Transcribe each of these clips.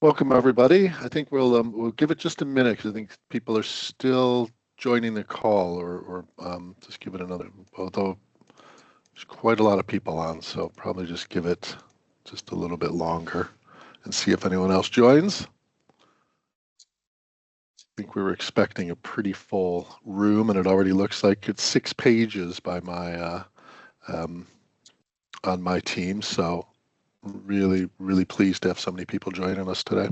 Welcome, everybody. I think we'll give it just a minute because I think people are still joining the call, or just give it another. Although there's quite a lot of people on, so probably just give it just a little bit longer and see if anyone else joins. I think we were expecting a pretty full room, and it already looks like it's 6 pages by my on my team. So really, really pleased to have so many people joining us today.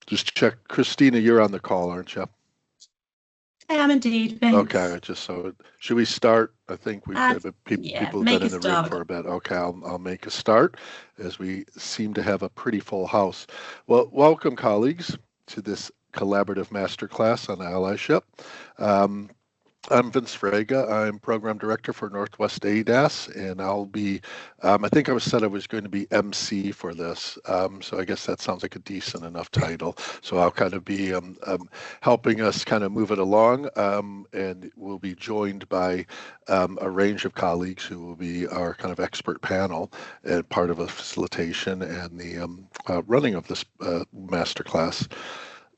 Just check, Christina, you're on the call, aren't you? I am indeed, thanks. Okay, just so, should we start? I think we've got people have been in the room for a bit. Okay, I'll make a start as we seem to have a pretty full house. Well, welcome, colleagues, to this collaborative masterclass on allyship. I'm Vince Frega. I'm Program Director for Northwest ADAS, and I'll be, I think I said I was going to be MC for this, so I guess that sounds like a decent enough title. So I'll kind of be helping us kind of move it along, and we'll be joined by a range of colleagues who will be our kind of expert panel and part of a facilitation and the running of this masterclass.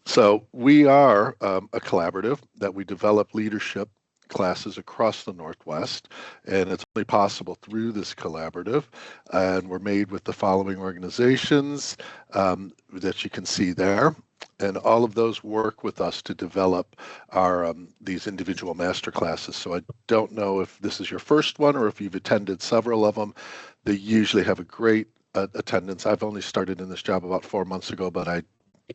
So we are a collaborative that we develop leadership classes across the Northwest, and it's only possible through this collaborative. And we're made with the following organizations that you can see there. And all of those work with us to develop our these individual master classes. So I don't know if this is your first one or if you've attended several of them. They usually have a great attendance. I've only started in this job about 4 months ago, but I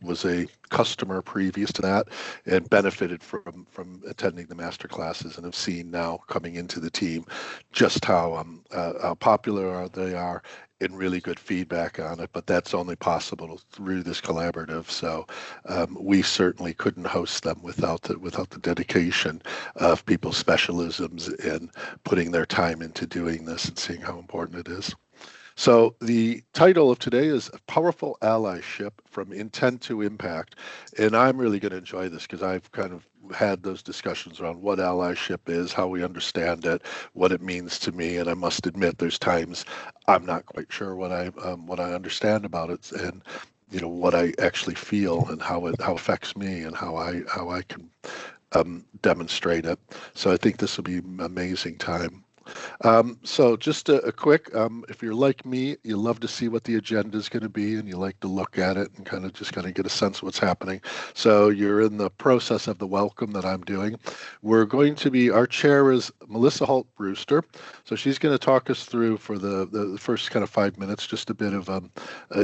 was a customer previous to that and benefited from attending the master classes, and have seen now coming into the team just how popular they are and really good feedback on it. But that's only possible through this collaborative. So we certainly couldn't host them without the dedication of people's specialisms and putting their time into doing this and seeing how important it is. So the title of today is Powerful Allyship from Intent to Impact. And I'm really going to enjoy this because I've kind of had those discussions around what allyship is, how we understand it, what it means to me. And I must admit, there's times I'm not quite sure what I understand about it, and what I actually feel and how it affects me and how I can demonstrate it. So I think this will be an amazing time. So just a quick, if you're like me, you love to see what the agenda is going to be, and you like to look at it and kind of get a sense of what's happening. So you're in the process of the welcome that I'm doing. We're going to be, our chair is Melissa Holt-Brewster. So she's going to talk us through for the first kind of 5 minutes, just a bit of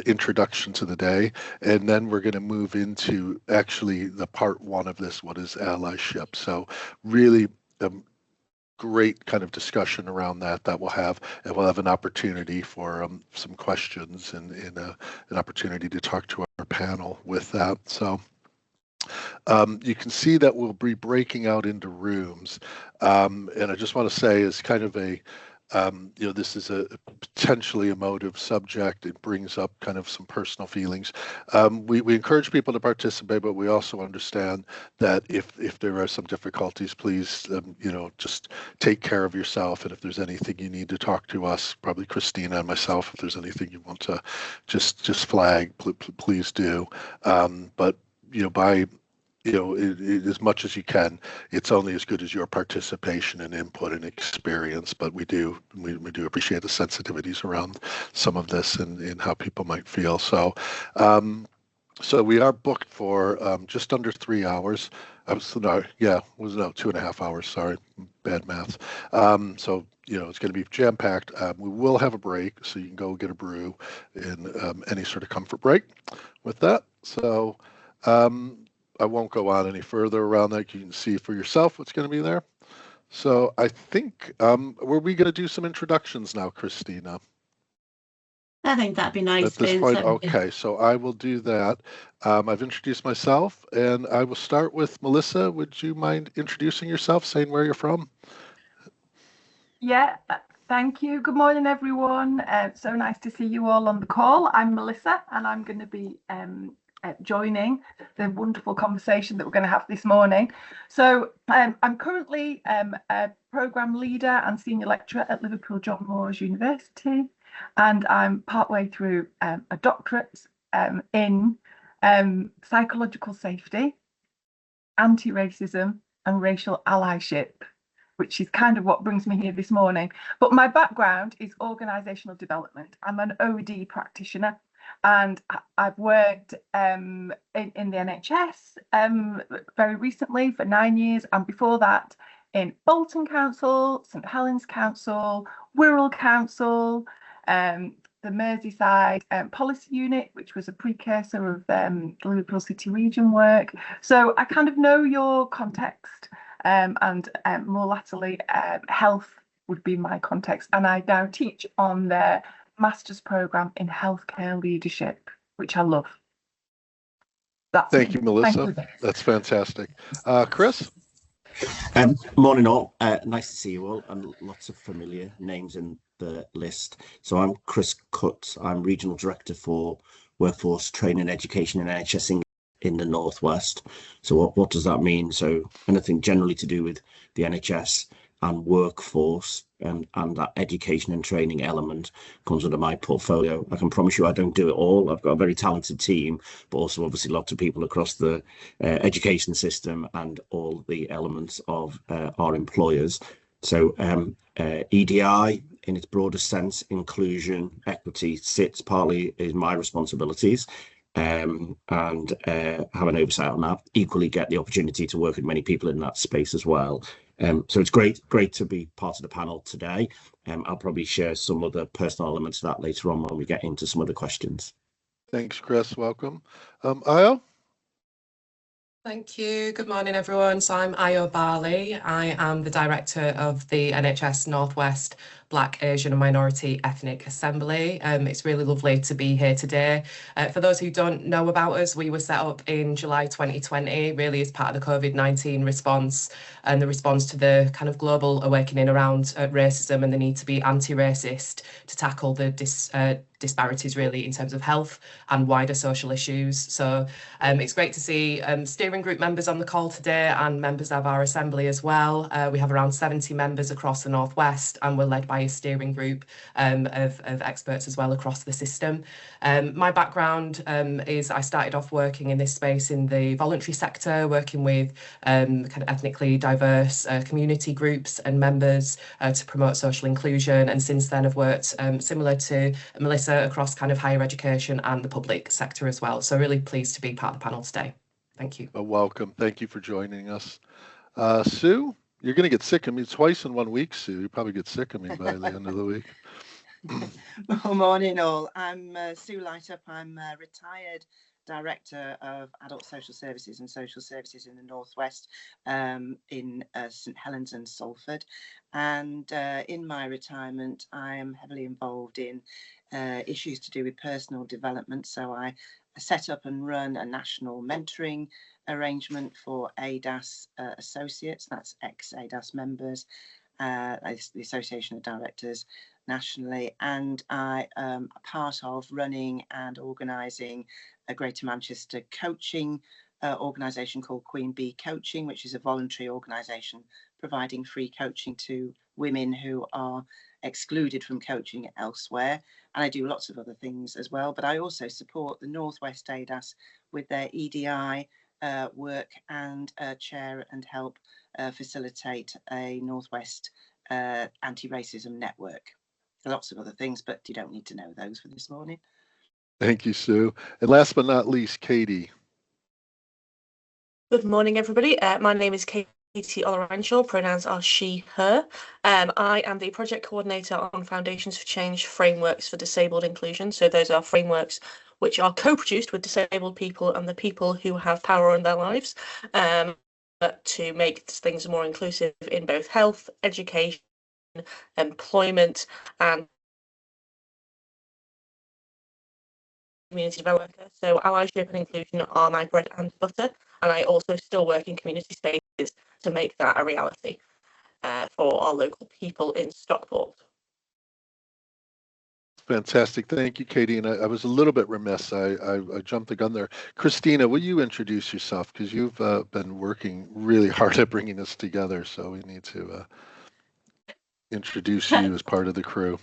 introduction to the day. And then we're going to move into actually the part one of this, what is allyship. So really, great kind of discussion around that we'll have, and we'll have an opportunity for some questions and an opportunity to talk to our panel with that. So you can see that we'll be breaking out into rooms, and I just want to say, as kind of a this is a potentially emotive subject. It brings up kind of some personal feelings. We encourage people to participate, but we also understand that if there are some difficulties, please, just take care of yourself. And if there's anything you need to talk to us, probably Christina and myself, if there's anything you want to just flag, please do. But by as much as you can, it's only as good as your participation and input and experience. But we do appreciate the sensitivities around some of this and how people might feel. So, so we are booked for just under 3 hours. Was 2.5 hours. Sorry, bad math. So it's going to be jam packed. We will have a break, so you can go get a brew in any sort of comfort break with that. So. I won't go on any further around that. You can see for yourself what's going to be there. So I think, were we going to do some introductions now, Christina? I think that'd be nice. At this point, okay, so I will do that. I've introduced myself, and I will start with Melissa. Would you mind introducing yourself, saying where you're from? Yeah, thank you. Good morning, everyone. So nice to see you all on the call. I'm Melissa, and I'm going to be joining the wonderful conversation that we're going to have this morning. So I'm currently Programme Leader and Senior Lecturer at Liverpool John Moores University, and I'm partway through a doctorate in psychological safety, anti-racism and racial allyship, which is kind of what brings me here this morning. But my background is organisational development. I'm an OD practitioner, and I've worked in the NHS very recently for 9 years, and before that in Bolton Council, St Helens Council, Wirral Council, the Merseyside policy unit, which was a precursor of Liverpool City Region work. So I kind of know your context, and more latterly, health would be my context. And I now teach on their master's programme in healthcare leadership, which I love. Thank you, Melissa. That's fantastic. Chris? Morning all. Nice to see you all, and lots of familiar names in the list. So I'm Chris Cutts. I'm Regional Director for Workforce Training and Education in NHS in the Northwest. So what does that mean? So anything generally to do with the NHS and workforce and that education and training element comes under my portfolio. I can promise you I don't do it all. I've got a very talented team, but also obviously lots of people across the education system and all the elements of our employers. So EDI in its broadest sense, inclusion, equity, sits partly in my responsibilities. And have an oversight on that. Equally get the opportunity to work with many people in that space as well. So it's great to be part of the panel today. I'll probably share some other personal elements of that later on when we get into some other questions. Thanks, Chris. Welcome. Ayo? Thank you. Good morning, everyone. So I'm Ayo Barley. I am the director of the NHS Northwest Black, Asian and Minority Ethnic Assembly. It's really lovely to be here today. For those who don't know about us, we were set up in July 2020, really as part of the COVID-19 response and the response to the kind of global awakening around racism and the need to be anti-racist to tackle the disparities really in terms of health and wider social issues. So it's great to see steering group members on the call today and members of our assembly as well. We have around 70 members across the Northwest, and we're led by a steering group of experts as well across the system. My background is I started off working in this space in the voluntary sector, working with kind of ethnically diverse community groups and members to promote social inclusion. And since then I've worked similar to Melissa across kind of higher education and the public sector as well. So really pleased to be part of the panel today. Thank you. Welcome. Thank you for joining us. Sue, you're going to get sick of me twice in 1 week, Sue. You probably get sick of me by the end of the week. Good morning, all. I'm Sue Lightup. I'm a retired Director of Adult Social Services and Social Services in the Northwest in St Helens and Salford. And in my retirement, I am heavily involved in issues to do with personal development. So I set up and run a national mentoring arrangement for ADAS associates, that's ex-ADAS members, the Association of Directors nationally, and I am a part of running and organising a Greater Manchester coaching organisation called Queen Bee Coaching, which is a voluntary organisation providing free coaching to women who are excluded from coaching elsewhere. And I do lots of other things as well, but I also support the Northwest ADAS with their EDI work and chair and help facilitate a Northwest anti-racism network. Lots of other things, but you don't need to know those for this morning. Thank you, Sue. And last but not least, Katie. Good morning, everybody. My name is Katie Olarancho, pronouns are she, her. I am the project coordinator on Foundations for Change frameworks for disabled inclusion. So those are frameworks which are co-produced with disabled people and the people who have power in their lives to make things more inclusive in both health, education, employment and community development. So allyship and inclusion are my bread and butter, and I also still work in community spaces to make that a reality for our local people in Stockport. Fantastic. Thank you, Katie. And I was a little bit remiss. I jumped the gun there. Christina, will you introduce yourself? Because you've been working really hard at bringing this together. So we need to introduce you as part of the crew.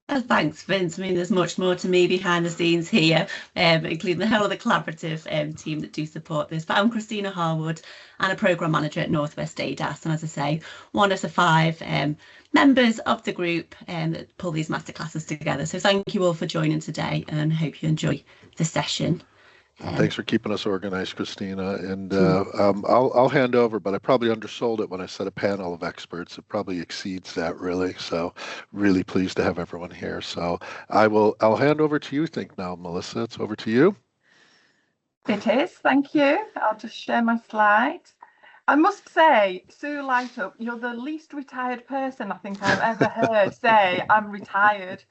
Thanks, Vince. I mean, there's much more to me behind the scenes here, including the whole of the collaborative team that do support this. But I'm Christina Harwood and a programme manager at North West ADAS. And as I say, one of the 5 members of the group that pull these masterclasses together. So thank you all for joining today and hope you enjoy the session. Thanks for keeping us organized, Christina. And I'll hand over, but I probably undersold it when I said a panel of experts. It probably exceeds that, really. So really pleased to have everyone here. So I'll hand over to you, now, Melissa. It's over to you. It is. Thank you. I'll just share my slides. I must say, Sue Lightup, you're the least retired person I think I've ever heard say I'm retired.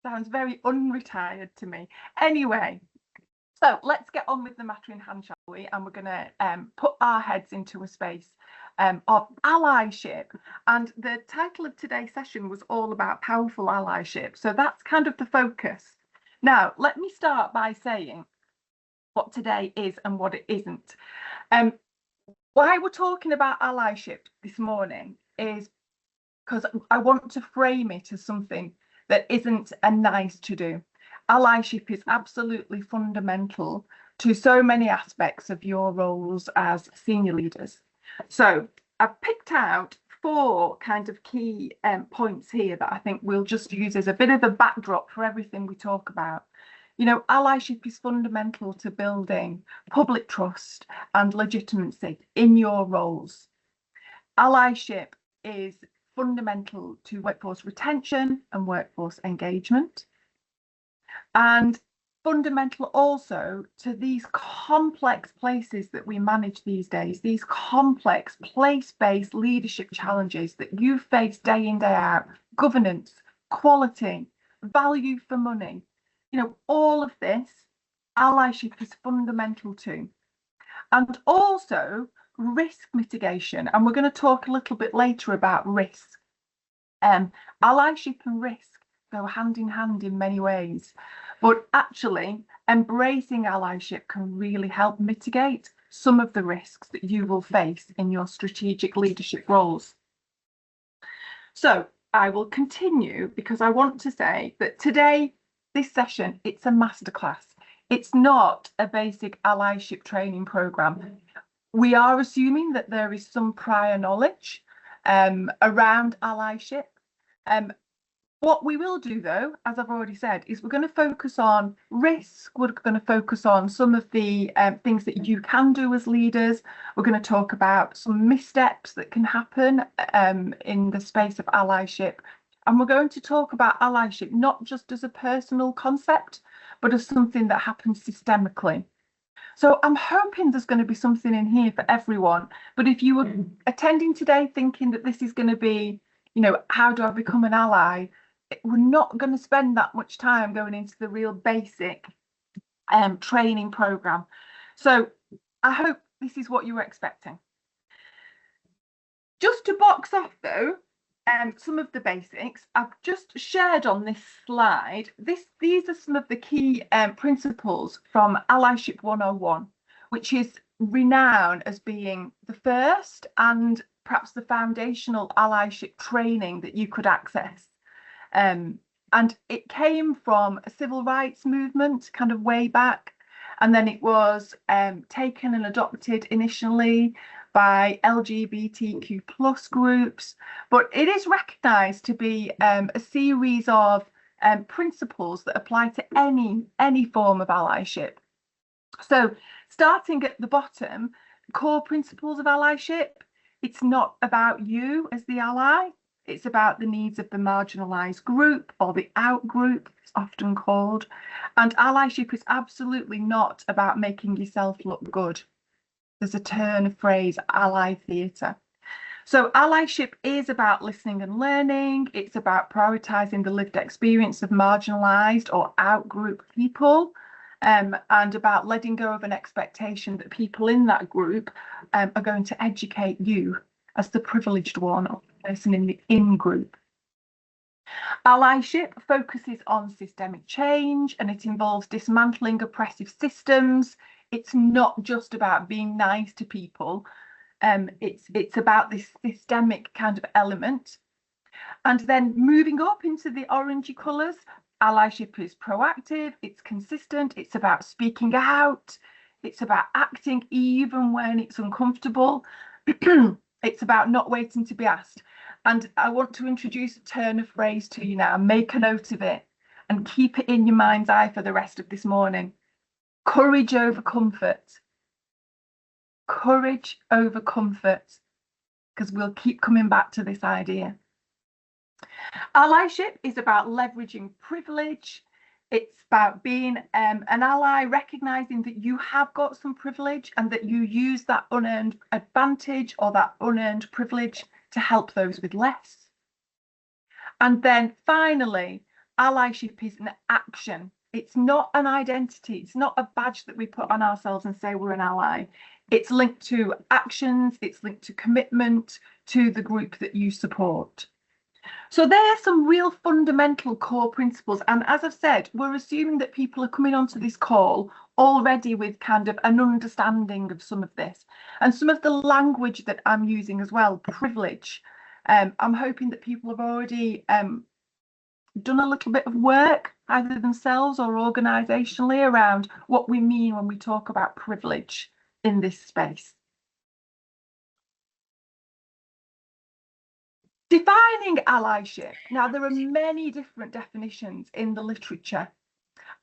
Sounds very unretired to me. Anyway, so let's get on with the matter in hand, shall we? And we're going to put our heads into a space of allyship. And the title of today's session was all about powerful allyship. So that's kind of the focus. Now, let me start by saying what today is and what it isn't. Why we're talking about allyship this morning is because I want to frame it as something that isn't a nice to do. Allyship is absolutely fundamental to so many aspects of your roles as senior leaders. So I've picked out 4 kind of key points here that I think we'll just use as a bit of a backdrop for everything we talk about. You know, allyship is fundamental to building public trust and legitimacy in your roles. Allyship is fundamental to workforce retention and workforce engagement, and fundamental also to these complex places that we manage these days, these complex place-based leadership challenges that you face day in, day out: governance, quality, value for money. You know, all of this allyship is fundamental to. And also risk mitigation, and we're going to talk a little bit later about risk. Allyship and risk go hand in hand in many ways, but actually embracing allyship can really help mitigate some of the risks that you will face in your strategic leadership roles. So I will continue because I want to say that today, this session, it's a masterclass. It's not a basic allyship training program. We are assuming that there is some prior knowledge around allyship. What we will do, though, as I've already said, is we're going to focus on risk. We're going to focus on some of the things that you can do as leaders. We're going to talk about some missteps that can happen in the space of allyship. And we're going to talk about allyship not just as a personal concept, but as something that happens systemically. So I'm hoping there's going to be something in here for everyone. But if you were attending today thinking that this is going to be, you know, how do I become an ally? We're not going to spend that much time going into the real basic training program. So I hope this is what you were expecting. Just to box off, though, some of the basics I've just shared on this slide. These are some of the key principles from Allyship 101, which is renowned as being the first and perhaps the foundational allyship training that you could access. And it came from a civil rights movement kind of way back, and then it was taken and adopted initially by LGBTQ plus groups, but it is recognised to be a series of principles that apply to any form of allyship. So starting at the bottom, core principles of allyship: it's not about you as the ally, it's about the needs of the marginalised group, or the out group, it's often called. And allyship is absolutely not about making yourself look good. There's a turn of phrase, ally theatre. So allyship is about listening and learning. It's about prioritising the lived experience of marginalised or out-group people, and about letting go of an expectation that people in that group are going to educate you as the privileged one or the person in the in-group. Allyship focuses on systemic change, and it involves dismantling oppressive systems. It's not just about being nice to people. It's about this systemic kind of element. And then moving up into the orangey colours, allyship is proactive, it's consistent, it's about speaking out, it's about acting even when it's uncomfortable. It's about not waiting to be asked. And I want to introduce a turn of phrase to you now. Make a note of it and keep it in your mind's eye for the rest of this morning. Courage over comfort. Courage over comfort, because we'll keep coming back to this idea. Allyship is about leveraging privilege. It's about being an ally, recognizing that you have got some privilege and that you use that unearned advantage or that unearned privilege to help those with less. And then finally, allyship is an action. It's not an identity. It's not a badge that we put on ourselves and say we're an ally. It's linked to actions. It's linked to commitment to the group that you support. So there are some real fundamental core principles. And as I've said, we're assuming that people are coming onto this call already with kind of an understanding of some of this and some of the language that I'm using as well, privilege. I'm hoping that people have already done a little bit of work, either themselves or organisationally, around what we mean when we talk about privilege in this space. Defining allyship. Now, there are many different definitions in the literature.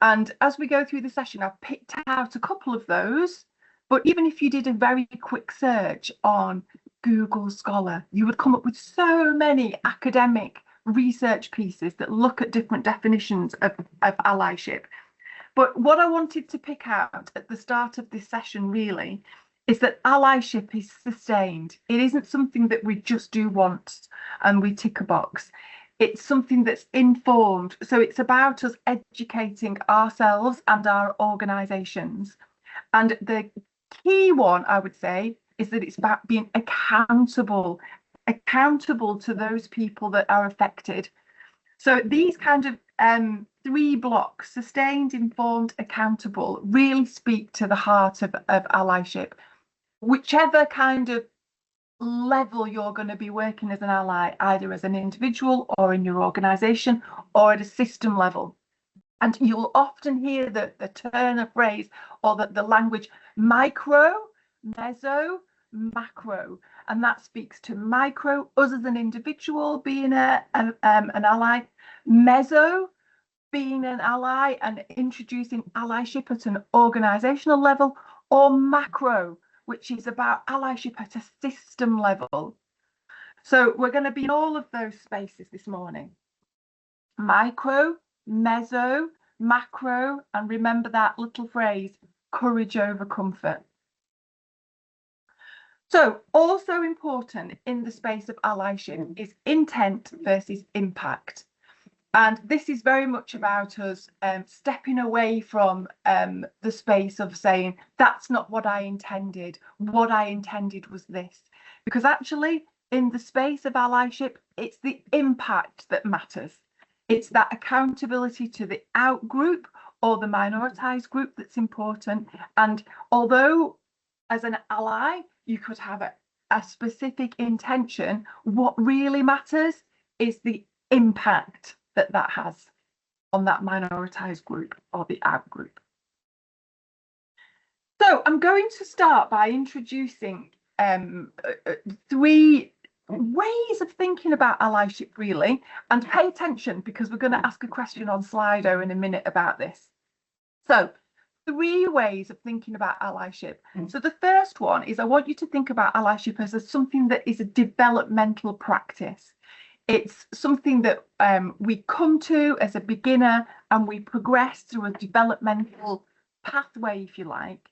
And as we go through the session, I've picked out a couple of those. But even if you did a very quick search on Google Scholar, you would come up with so many academic research pieces that look at different definitions of allyship. But what I wanted to pick out at the start of this session really is that allyship is sustained. It isn't something that we just do once and we tick a box. It's something that's informed. So it's about us educating ourselves and our organisations. And the key one, I would say, is that it's about being accountable to those people that are affected. So these kind of three blocks, sustained, informed, accountable, really speak to the heart of allyship. Whichever kind of level you're going to be working as an ally, either as an individual or in your organisation or at a system level. And you'll often hear the turn of phrase or the language micro, meso, macro. And that speaks to micro, us as an individual being an ally, meso, being an ally and introducing allyship at an organisational level, or macro, which is about allyship at a system level. So we're going to be in all of those spaces this morning. Micro, meso, macro, and remember that little phrase, courage over comfort. So also important in the space of allyship is intent versus impact. And this is very much about us stepping away from the space of saying, that's not what I intended. What I intended was this. Because actually, in the space of allyship, it's the impact that matters. It's that accountability to the out group or the minoritized group that's important. And although as an ally, you could have a specific intention, what really matters is the impact that has on that minoritized group or the out group. So I'm going to start by introducing three ways of thinking about allyship really, and pay attention because we're going to ask a question on Slido in a minute about this. So three ways of thinking about allyship. So the first one is I want you to think about allyship as something that is a developmental practice. It's something that we come to as a beginner and we progress through a developmental pathway, if you like.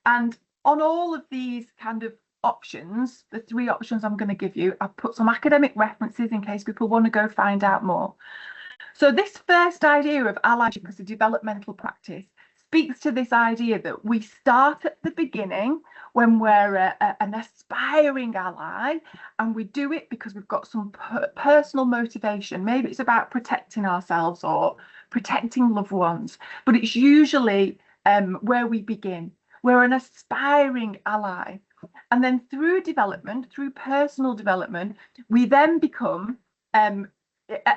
And on all of these kind of options, the three options I'm going to give you, I've put some academic references in case people want to go find out more. So this first idea of allyship as a developmental practice speaks to this idea that we start at the beginning when we're an aspiring ally, and we do it because we've got some personal motivation. Maybe it's about protecting ourselves or protecting loved ones, but it's usually where we begin. We're an aspiring ally. And then through development, through personal development, we then become an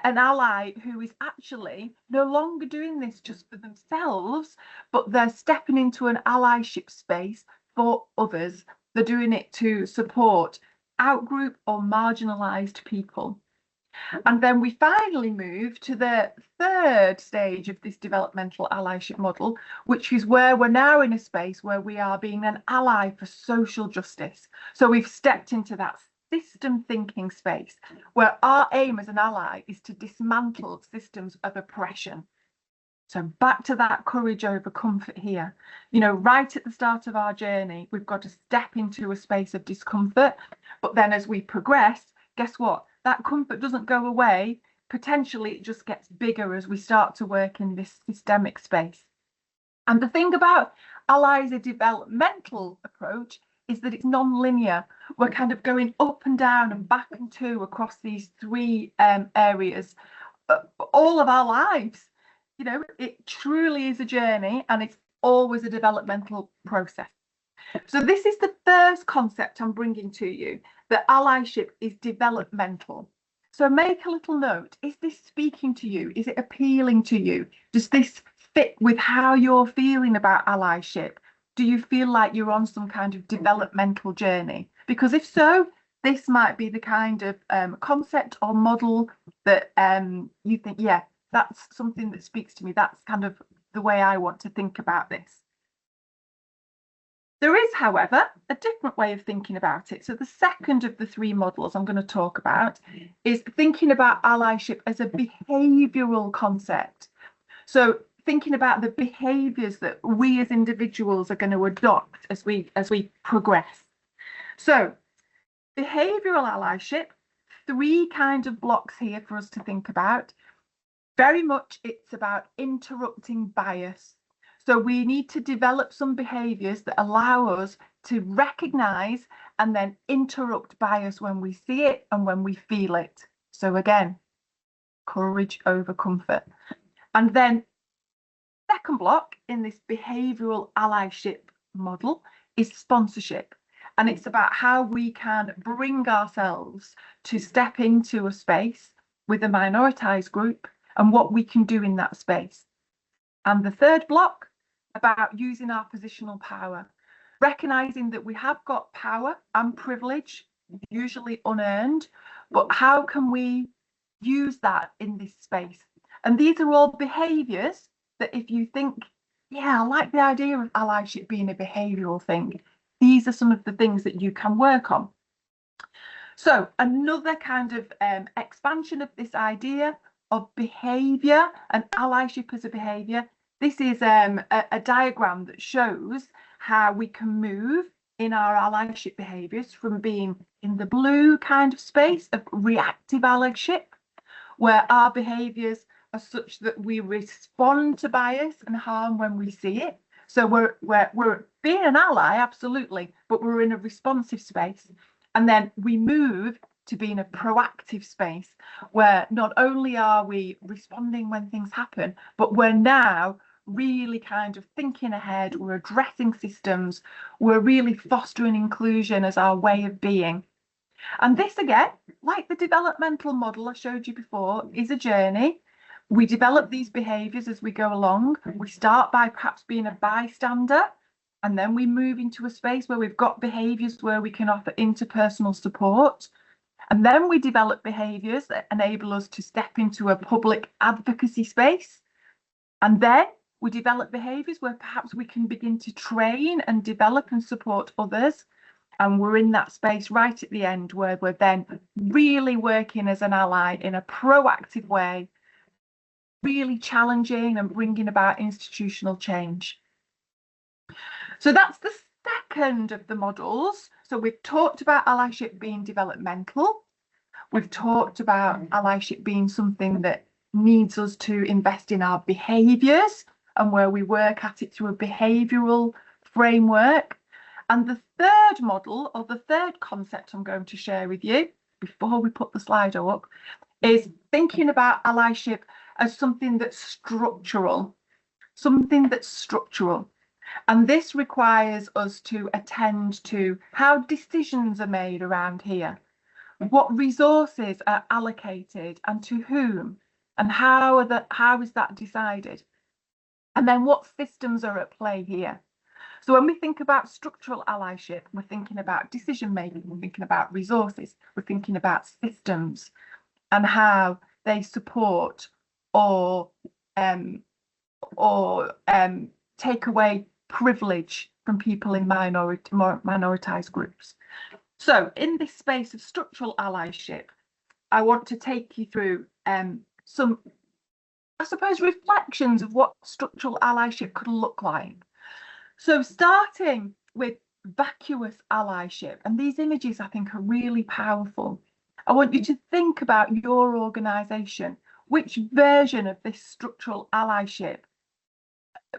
ally who is actually no longer doing this just for themselves, but they're stepping into an allyship space for others. They're doing it to support outgroup or marginalised people. And then we finally move to the third stage of this developmental allyship model, which is where we're now in a space where we are being an ally for social justice. So we've stepped into that system thinking space where our aim as an ally is to dismantle systems of oppression. So back to that courage over comfort here. You know, right at the start of our journey, we've got to step into a space of discomfort. But then as we progress, guess what? That comfort doesn't go away. Potentially, it just gets bigger as we start to work in this systemic space. And the thing about allies, a developmental approach, is that it's non-linear. We're kind of going up and down and back and to across these three areas all of our lives. You know, it truly is a journey, and it's always a developmental process. So this is the first concept I'm bringing to you, that allyship is developmental. So make a little note. Is this speaking to you? Is it appealing to you? Does this fit with how you're feeling about allyship? Do you feel like you're on some kind of developmental journey? Because if so, this might be the kind of concept or model that you think, yeah, that's something that speaks to me. That's kind of the way I want to think about this. There is, however, a different way of thinking about it. So the second of the three models I'm going to talk about is thinking about allyship as a behavioural concept. So thinking about the behaviours that we as individuals are going to adopt as we progress. So behavioural allyship, three kind of blocks here for us to think about. Very much it's about interrupting bias. So we need to develop some behaviours that allow us to recognise and then interrupt bias when we see it and when we feel it. So again, courage over comfort. And then second block in this behavioural allyship model is sponsorship. And it's about how we can bring ourselves to step into a space with a minoritised group and what we can do in that space. And the third block, about using our positional power, recognising that we have got power and privilege, usually unearned, but how can we use that in this space? And these are all behaviours that if you think, yeah, I like the idea of allyship being a behavioural thing, these are some of the things that you can work on. So another kind of expansion of this idea of behaviour and allyship as a behaviour. This is a diagram that shows how we can move in our allyship behaviours from being in the blue kind of space of reactive allyship, where our behaviours are such that we respond to bias and harm when we see it. So we're being an ally, absolutely, but we're in a responsive space. And then we move to be in a proactive space where not only are we responding when things happen, but we're now really kind of thinking ahead, we're addressing systems, we're really fostering inclusion as our way of being. And this again, like the developmental model I showed you before, is a journey. We develop these behaviours as we go along. We start by perhaps being a bystander, and then we move into a space where we've got behaviours where we can offer interpersonal support. And then we develop behaviours that enable us to step into a public advocacy space. And then we develop behaviours where perhaps we can begin to train and develop and support others. And we're in that space right at the end where we're then really working as an ally in a proactive way, really challenging and bringing about institutional change. So that's the second of the models. So we've talked about allyship being developmental. We've talked about allyship being something that needs us to invest in our behaviours and where we work at it through a behavioural framework. And the third model, or the third concept I'm going to share with you before we put the Slido up, is thinking about allyship as something that's structural, something that's structural. And this requires us to attend to how decisions are made around here, what resources are allocated and to whom, and how is that decided? And then what systems are at play here? So when we think about structural allyship, we're thinking about decision making, we're thinking about resources, we're thinking about systems and how they support or take away privilege from people in minoritized groups. So in this space of structural allyship, I want to take you through some, I suppose, reflections of what structural allyship could look like. So starting with vacuous allyship, and these images I think are really powerful. I want you to think about your organisation, which version of this structural allyship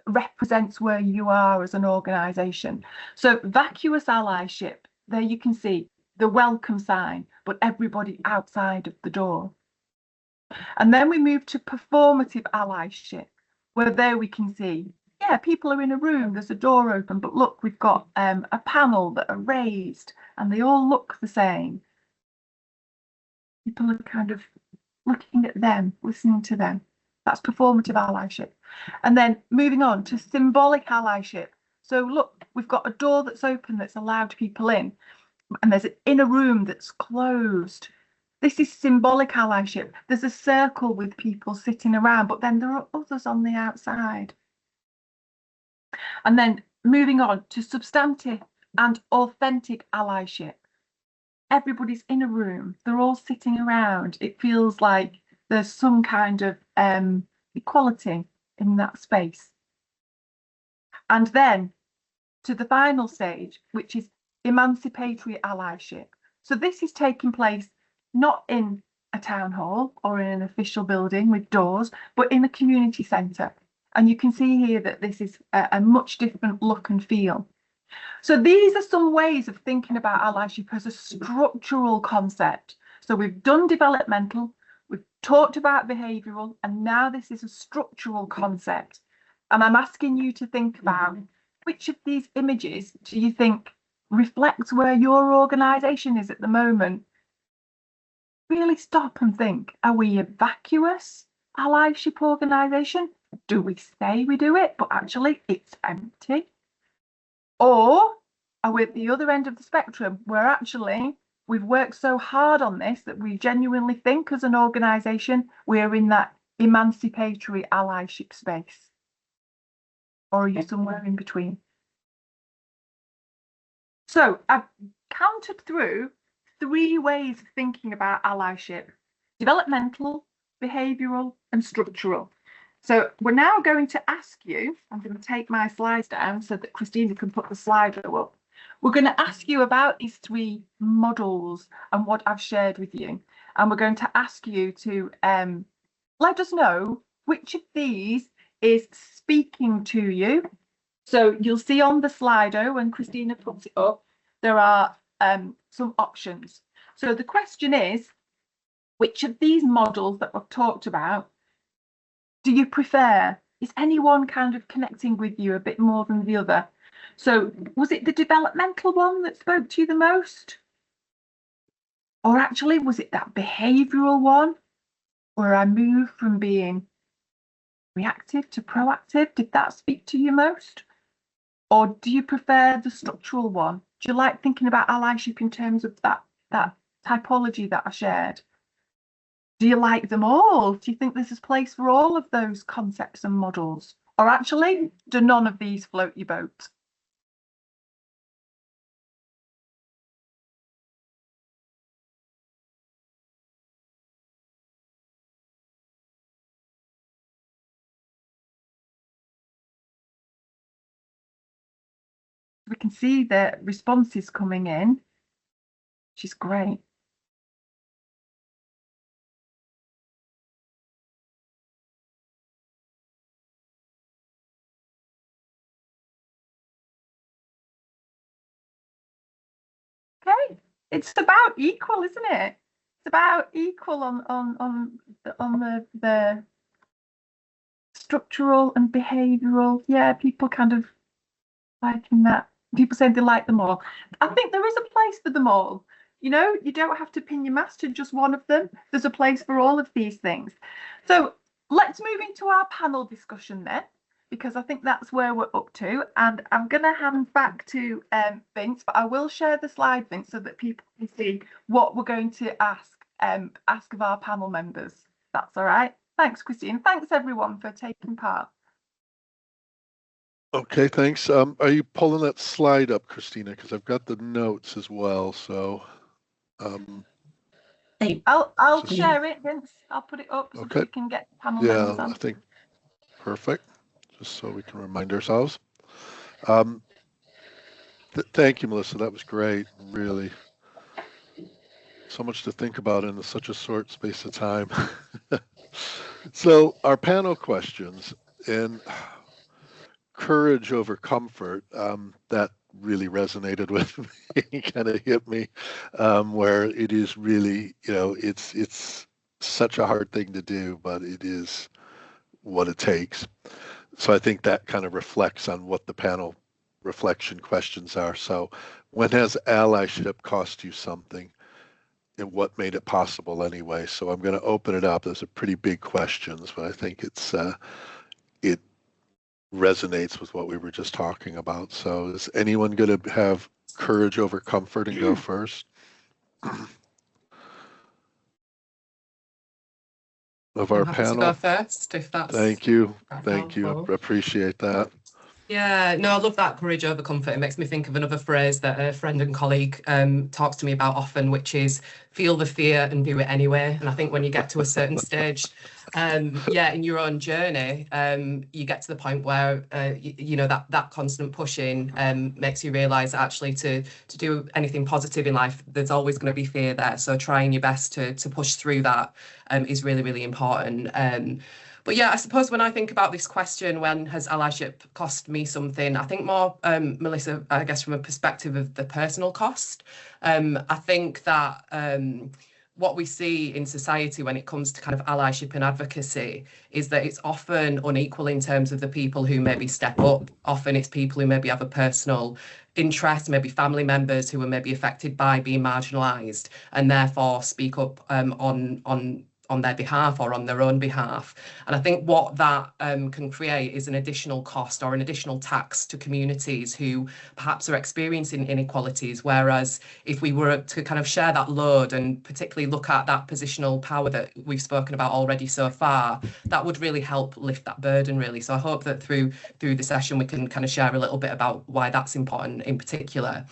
represents where you are as an organisation. So vacuous allyship, there you can see the welcome sign, but everybody outside of the door. And then we move to performative allyship, where there we can see, yeah, people are in a room, there's a door open, but look, we've got a panel that are raised and they all look the same. People are kind of looking at them, listening to them. That's performative allyship. And then moving on to symbolic allyship. So look, we've got a door that's open that's allowed people in, and there's in a room that's closed. This is symbolic allyship. There's a circle with people sitting around, but then there are others on the outside. And then moving on to substantive and authentic allyship. Everybody's in a room, they're all sitting around. It feels like there's some kind of equality in that space. And then to the final stage, which is emancipatory allyship. So this is taking place not in a town hall or in an official building with doors, but in a community centre. And you can see here that this is a much different look and feel. So these are some ways of thinking about allyship as a structural concept. So we've done developmental, we've talked about behavioural, and now this is a structural concept. And I'm asking you to think about which of these images do you think reflects where your organisation is at the moment? Really stop and think, are we a vacuous allyship organisation? Do we say we do it, but actually it's empty? Or are we at the other end of the spectrum where actually we've worked so hard on this that we genuinely think as an organisation we're in that emancipatory allyship space? Or are you somewhere in between? So I've counted through 3 ways of thinking about allyship: developmental, behavioural and structural. So we're now going to ask you, I'm going to take my slides down so that Christina can put the Slido up. We're going to ask you about these 3 models and what I've shared with you. And we're going to ask you to let us know which of these is speaking to you. So you'll see on the Slido when Christina puts it up, there are some options. So the question is, which of these models that I've talked about do you prefer? Is anyone kind of connecting with you a bit more than the other? So was it the developmental one that spoke to you the most? Or actually, was it that behavioural one where I moved from being reactive to proactive? Did that speak to you most? Or do you prefer the structural one? Do you like thinking about allyship in terms of that typology that I shared? Do you like them all? Do you think there's a place for all of those concepts and models? Or actually, do none of these float your boat? We can see the responses coming in, which is great. Okay, it's about equal, isn't it? It's about equal on the structural and behavioural. Yeah, people kind of liking that. People say they like them all. I think there is a place for them all. You know, you don't have to pin your mask to just one of them. There's a place for all of these things. So let's move into our panel discussion then, because I think that's where we're up to. And I'm going to hand back to Vince, but I will share the slide, Vince, so that people can see what we're going to ask of our panel members. That's all right. Thanks, Christine. Thanks, everyone, for taking part. Okay, thanks. Are you pulling that slide up, Christina? Because I've got the notes as well. So I'll share it, Vince. I'll put it up so that we can get panel members on. I think perfect. Just so we can remind ourselves. Thank you, Melissa. That was great. Really, so much to think about in such a short space of time. So our panel questions, and courage over comfort, that really resonated with me, kind of hit me, where it is really, you know, it's such a hard thing to do, but it is what it takes. So I think that kind of reflects on what the panel reflection questions are. So when has allyship cost you something, and what made it possible anyway? So I'm going to open it up. Those are pretty big questions, but I think it resonates with what we were just talking about. So is anyone going to have courage over comfort and go first? Of our panel. To go first, if that's. Thank you. Appreciate that. Yeah, no, I love that, courage over comfort. It makes me think of another phrase that a friend and colleague talks to me about often, which is feel the fear and do it anyway. And I think when you get to a certain stage, in your own journey, you get to the point where, you know, that constant pushing makes you realise that actually to do anything positive in life, there's always going to be fear there. So trying your best to push through that is really, really important. But yeah, I suppose when I think about this question, when has allyship cost me something, I think more, Melissa, I guess from a perspective of the personal cost. I think that what we see in society when it comes to kind of allyship and advocacy is that it's often unequal in terms of the people who maybe step up. Often it's people who maybe have a personal interest, maybe family members who are maybe affected by being marginalised and therefore speak up on their behalf or on their own behalf. And I think what that can create is an additional cost or an additional tax to communities who perhaps are experiencing inequalities. Whereas if we were to kind of share that load and particularly look at that positional power that we've spoken about already so far, that would really help lift that burden, really. So I hope that through the session we can kind of share a little bit about why that's important in particular.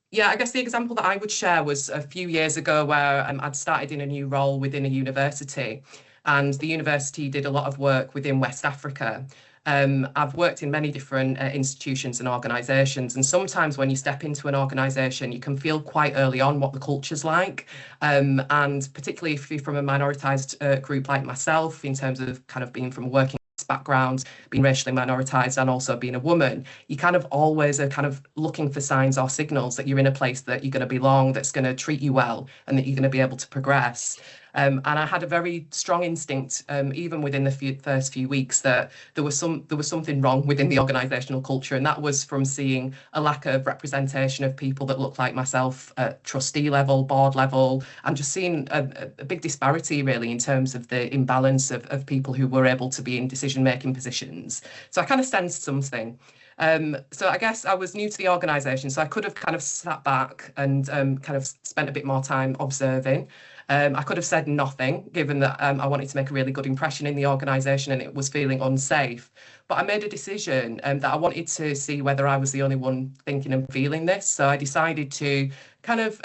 Yeah, I guess the example that I would share was a few years ago where I'd started in a new role within a university, and the university did a lot of work within West Africa. I've worked in many different institutions and organisations, and sometimes when you step into an organisation, you can feel quite early on what the culture's like. And particularly if you're from a minoritised group like myself, in terms of kind of being from a working background, being racially minoritized and also being a woman, you kind of always are kind of looking for signs or signals that you're in a place that you're going to belong, that's going to treat you well, and that you're going to be able to progress. And I had a very strong instinct, even within the first few weeks, that there was something wrong within the organisational culture, and that was from seeing a lack of representation of people that looked like myself at trustee level, board level, and just seeing a big disparity really in terms of the imbalance of people who were able to be in decision-making positions. So I kind of sensed something. So I guess I was new to the organisation, so I could have kind of sat back and kind of spent a bit more time observing. I could have said nothing, given that I wanted to make a really good impression in the organisation and it was feeling unsafe. But I made a decision that I wanted to see whether I was the only one thinking and feeling this. So I decided to kind of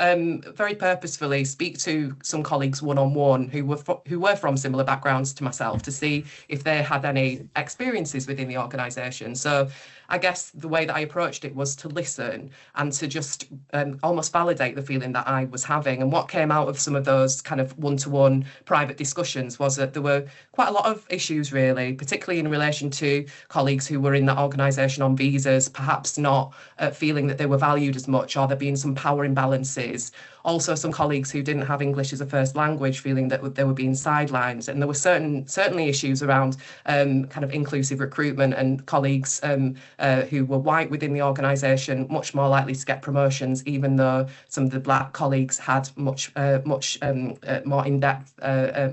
very purposefully speak to some colleagues one-on-one who were from similar backgrounds to myself, to see if they had any experiences within the organisation. So I guess the way that I approached it was to listen and to just almost validate the feeling that I was having. And what came out of some of those kind of one-to-one private discussions was that there were quite a lot of issues really, particularly in relation to colleagues who were in that organisation on visas, perhaps not feeling that they were valued as much, or there being some power imbalances. Also, some colleagues who didn't have English as a first language feeling that they were being sidelined. And there were certainly issues around kind of inclusive recruitment, and colleagues who were white within the organisation much more likely to get promotions, even though some of the black colleagues had much more in-depth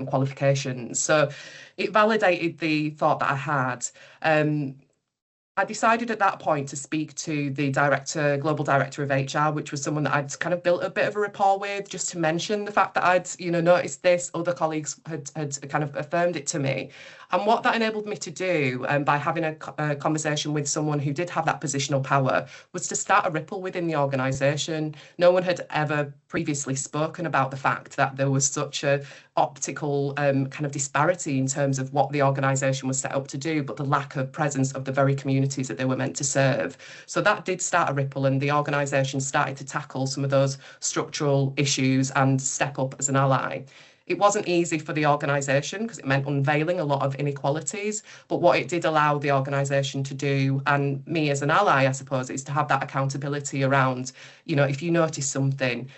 qualifications. So it validated the thought that I had. I decided at that point to speak to the global director of HR, which was someone that I'd kind of built a bit of a rapport with, just to mention the fact that I'd, noticed this. Other colleagues had kind of affirmed it to me. And what that enabled me to do, by having a conversation with someone who did have that positional power, was to start a ripple within the organisation. No one had ever previously spoken about the fact that there was such a optical kind of disparity in terms of what the organisation was set up to do, but the lack of presence of the very communities that they were meant to serve. So that did start a ripple, and the organisation started to tackle some of those structural issues and step up as an ally. It wasn't easy for the organisation because it meant unveiling a lot of inequalities, but what it did allow the organisation to do, and me as an ally, I suppose, is to have that accountability around, if you notice something,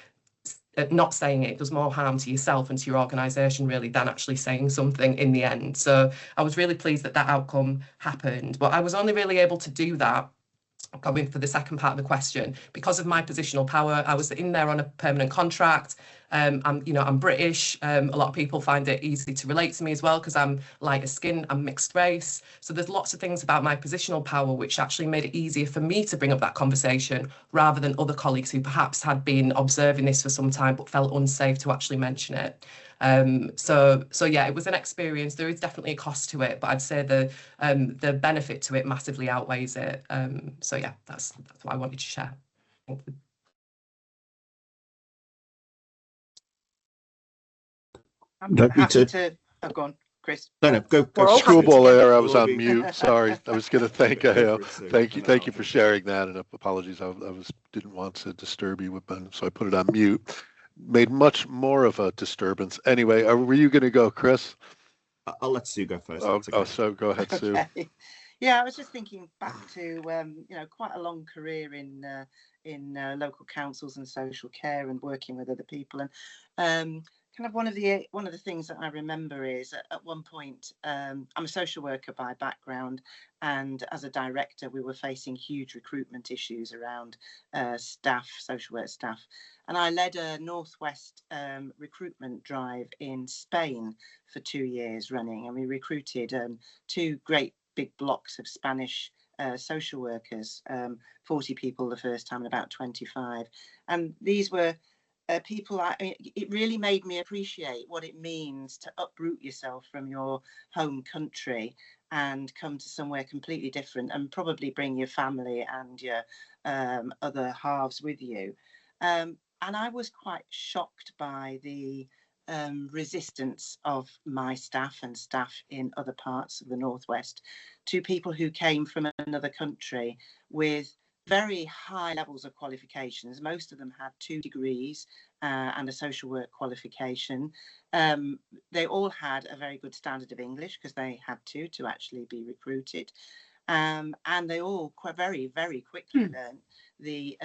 not saying it does more harm to yourself and to your organisation really than actually saying something in the end. So I was really pleased that outcome happened, but I was only really able to do that, going for the second part of the question, because of my positional power. I was in there on a permanent contract. I'm British. A lot of people find it easy to relate to me as well because I'm lighter skin, I'm mixed race. So there's lots of things about my positional power which actually made it easier for me to bring up that conversation rather than other colleagues who perhaps had been observing this for some time but felt unsafe to actually mention it. So yeah, it was an experience. There is definitely a cost to it, but I'd say the benefit to it massively outweighs it. So yeah, that's what I wanted to share. I'm happy to. Oh, go on, Chris. No, go. Screwball there. I was on mute. Sorry. I was going to thank Thank you for sharing that, and apologies. I didn't want to disturb you, so I put it on mute. Made much more of a disturbance. Anyway, were you going to go, Chris? I'll let Sue go first. So go ahead, Sue. Okay. Yeah, I was just thinking back to quite a long career in local councils and social care and working with other people, and kind of one of the things that I remember is at one point, I'm a social worker by background, and as a director we were facing huge recruitment issues around social work staff, and I led a Northwest recruitment drive in Spain for 2 years running, and we recruited 2 great big blocks of Spanish social workers, 40 people the first time and about 25, and these were people. It really made me appreciate what it means to uproot yourself from your home country and come to somewhere completely different, and probably bring your family and your other halves with you. And I was quite shocked by the resistance of my staff and staff in other parts of the Northwest to people who came from another country with very high levels of qualifications. Most of them had 2 degrees and a social work qualification. They all had a very good standard of English because they had to actually be recruited. And they all quite very, very quickly learned the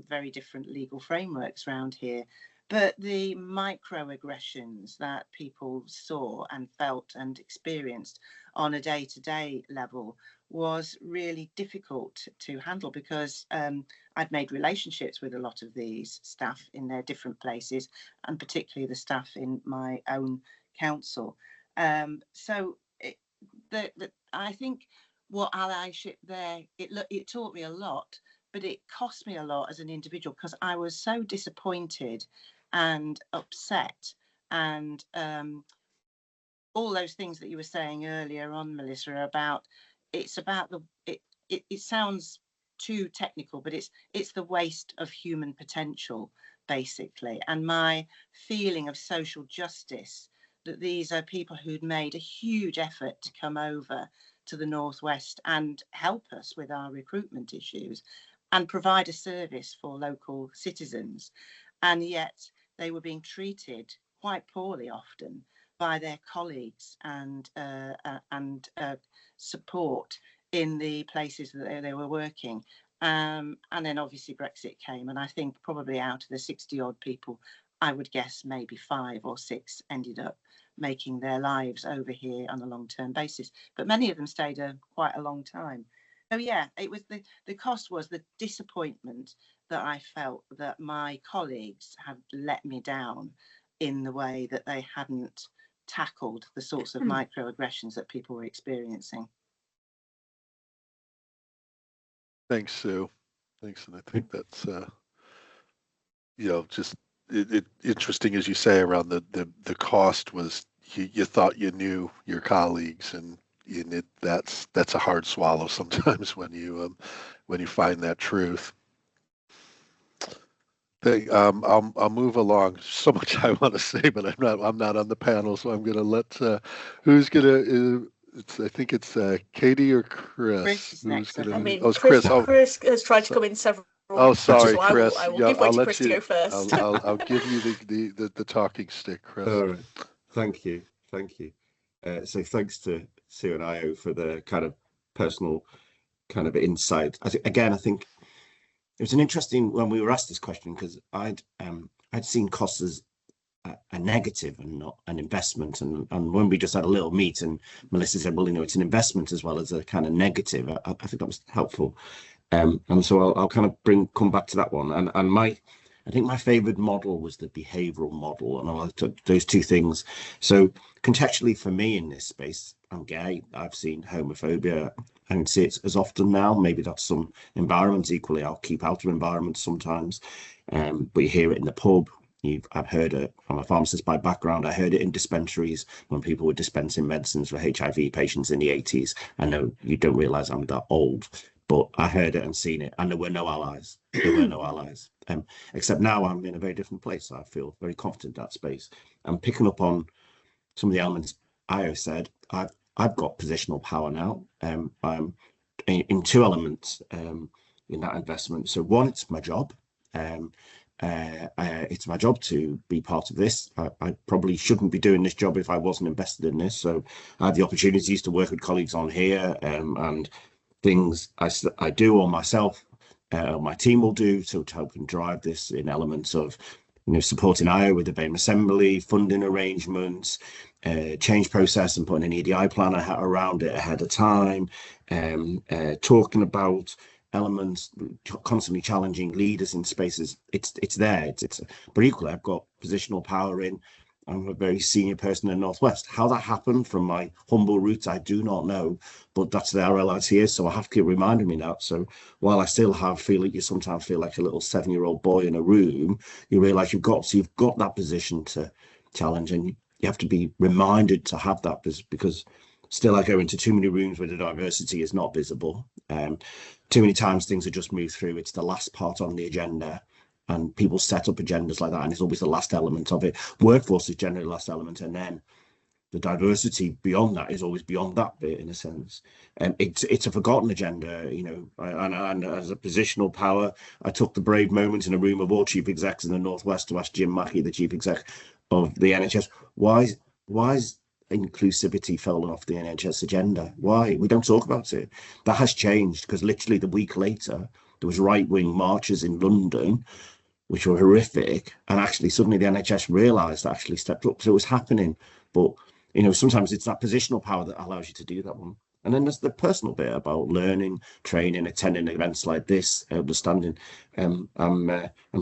very different legal frameworks around here. But the microaggressions that people saw and felt and experienced on a day-to-day level was really difficult to handle, because I'd made relationships with a lot of these staff in their different places, and particularly the staff in my own council. So I think what allyship there, it taught me a lot, but it cost me a lot as an individual, because I was so disappointed and upset, and all those things that you were saying earlier on, Melissa, about it sounds too technical, but it's the waste of human potential, basically. And my feeling of social justice, that these are people who'd made a huge effort to come over to the Northwest and help us with our recruitment issues and provide a service for local citizens, and yet they were being treated quite poorly often by their colleagues and support in the places that they were working. And then obviously Brexit came, and I think probably out of the 60 odd people, I would guess maybe 5 or 6 ended up making their lives over here on a long-term basis, but many of them stayed quite a long time. So yeah, it was the cost was the disappointment that I felt that my colleagues had let me down in the way that they hadn't tackled the sorts of microaggressions that people were experiencing. Thanks, Sue. Thanks, and I think that's just interesting, as you say, around the cost was you thought you knew your colleagues, and that's a hard swallow sometimes when you find that truth. I'll move along. So much I want to say, but I'm not on the panel, so I'm going to let who's going to. I think it's Katie or Chris. Chris is next. Chris has tried to come in several. Oh, sorry, Chris. I will give way to Chris to go first. I'll give you the talking stick, Chris. All right. Thank you. So thanks to Sue and Io for the kind of personal kind of insight. I think it was an interesting when we were asked this question, because I'd seen costs as a negative and not an investment, and when we just had a little meet and Melissa said, well, it's an investment as well as a kind of negative, I think that was helpful, and so I'll kind of come back to that one, and I think my favorite model was the behavioral model, and I took those two things. So contextually for me in this space, I'm gay, I've seen homophobia, I don't see it as often now. Maybe that's some environments. Equally, I'll keep out of environments sometimes, but you hear it in the pub. I've heard it from a pharmacist by background. I heard it in dispensaries when people were dispensing medicines for HIV patients in the 80s. I know you don't realise I'm that old, but I heard it and seen it, and there were no allies. Except now I'm in a very different place. I feel very confident in that space. I'm picking up on some of the elements Io said. I've got positional power now. I'm in two elements in that investment. So one, it's my job. It's my job to be part of this. I probably shouldn't be doing this job if I wasn't invested in this. So I have the opportunities to work with colleagues on here, and things I do or myself, my team will do to help and drive this in elements of supporting Io with the BAME assembly, funding arrangements, change process, and putting an EDI plan around it ahead of time, talking about elements, constantly challenging leaders in spaces. It's there. But equally, I've got positional power in. I'm a very senior person in the Northwest. How that happened from my humble roots, I do not know, but that's the reality is. So I have to keep reminding me that. So while I still feel like you sometimes feel like a little 7-year-old boy in a room, you realise you've got that position to challenge, and you have to be reminded to have that, because still I go into too many rooms where the diversity is not visible. Too many times things are just moved through. It's the last part on the agenda. And people set up agendas like that, and it's always the last element of it. Workforce is generally the last element, and then the diversity beyond that is always beyond that bit, in a sense. And it's a forgotten agenda, and as a positional power, I took the brave moment in a room of all chief execs in the Northwest to ask Jim Mackey, the chief exec of the NHS, why is inclusivity fallen off the NHS agenda? Why? We don't talk about it. That has changed, because literally the week later, there was right-wing marches in London, which were horrific, and actually suddenly the NHS realised, actually stepped up. So it was happening, but sometimes it's that positional power that allows you to do that one. And then there's the personal bit about learning, training, attending events like this, understanding. I'm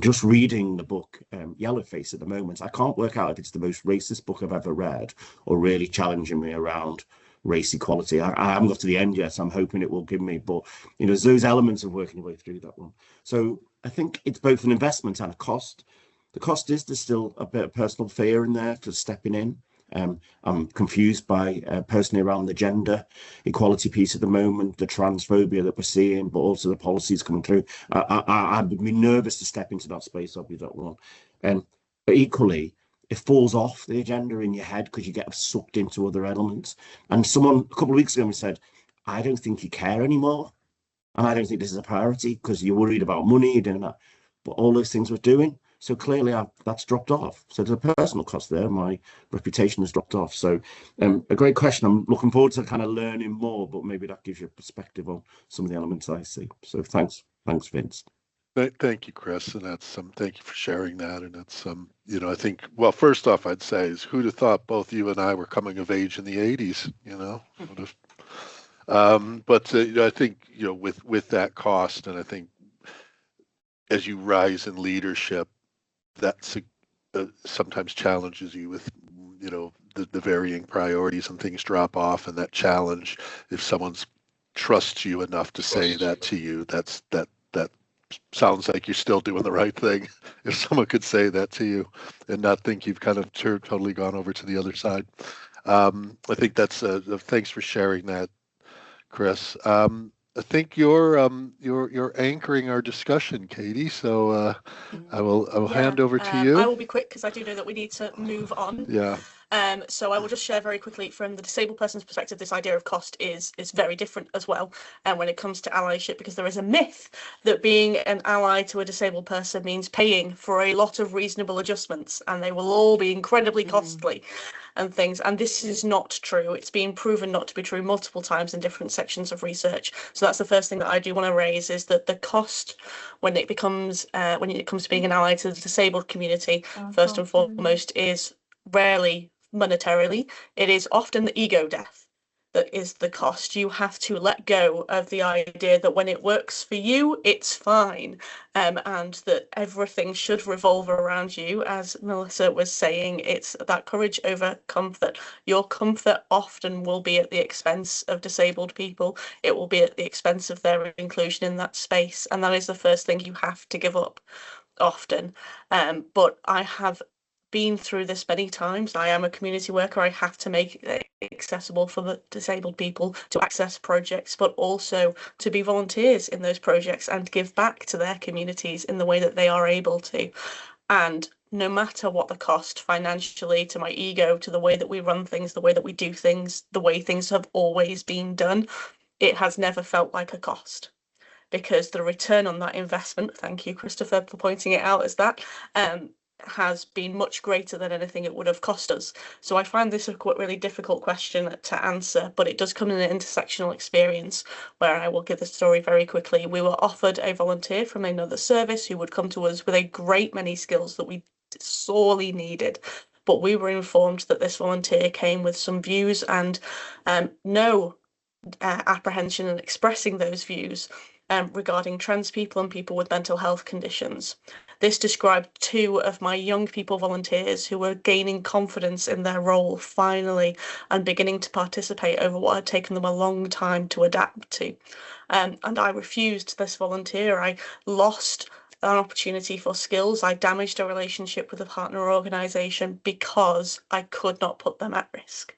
just reading the book Yellowface at the moment. I can't work out if it's the most racist book I've ever read or really challenging me around race equality. I haven't got to the end yet. I'm hoping it will give me, but there's those elements of working your way through that one. So I think it's both an investment and a cost. The cost is there's still a bit of personal fear in there for stepping in. I'm confused by personally around the gender equality piece at the moment, the transphobia that we're seeing, but also the policies coming through. I'd be nervous to step into that space. I'll be that one. But equally, it falls off the agenda in your head because you get sucked into other elements. And someone a couple of weeks ago said, I don't think you care anymore. And I don't think this is a priority because you're worried about money, you're doing that. But all those things we're doing. So clearly that's dropped off. So there's a personal cost there. My reputation has dropped off. So a great question. I'm looking forward to kind of learning more, but maybe that gives you a perspective on some of the elements I see. So thanks, Vince. Thank you, Chris, and thank you for sharing that. And it's I think, well, first off, I'd say is who'd have thought both you and I were coming of age in the '80s? Would have. But I think with that cost, and I think as you rise in leadership, that's sometimes challenges you with the varying priorities, and things drop off, and that challenge, if someone's trusts you enough to say that to you, that sounds like you're still doing the right thing. If someone could say that to you and not think you've kind of totally gone over to the other side. I think that's thanks for sharing that, Chris. I think you're anchoring our discussion, Katie. So I will hand over to you. I will be quick because I do know that we need to move on. Yeah. So I will just share very quickly from the disabled person's perspective, this idea of cost is very different as well. And when it comes to allyship, because there is a myth that being an ally to a disabled person means paying for a lot of reasonable adjustments, and they will all be incredibly costly and things. And this is not true. It's been proven not to be true multiple times in different sections of research. So that's the first thing that I do want to raise, is that the cost when it comes to being an ally to the disabled community, first and foremost, is rarely monetarily. It is often the ego death that is the cost. You have to let go of the idea that when it works for you, it's fine, and that everything should revolve around you. As Melissa was saying, it's that courage over comfort. Your comfort often will be at the expense of disabled people. It will be at the expense of their inclusion in that space, and that is the first thing you have to give up often. But I have been through this many times. I am a community worker. I have to make it accessible for the disabled people to access projects, but also to be volunteers in those projects and give back to their communities in the way that they are able to. And no matter what the cost financially, to my ego, to the way that we run things, the way that we do things, the way things have always been done, it has never felt like a cost, because the return on that investment, thank you, Christopher, for pointing it out as that, has been much greater than anything it would have cost us. So I find this a really difficult question to answer, but it does come in an intersectional experience where I will give the story very quickly. We were offered a volunteer from another service who would come to us with a great many skills that we sorely needed, but we were informed that this volunteer came with some views and no apprehension in expressing those views regarding trans people and people with mental health conditions. This described 2 of my young people volunteers who were gaining confidence in their role finally and beginning to participate over what had taken them a long time to adapt to. And I refused this volunteer. I lost an opportunity for skills. I damaged a relationship with a partner organisation because I could not put them at risk.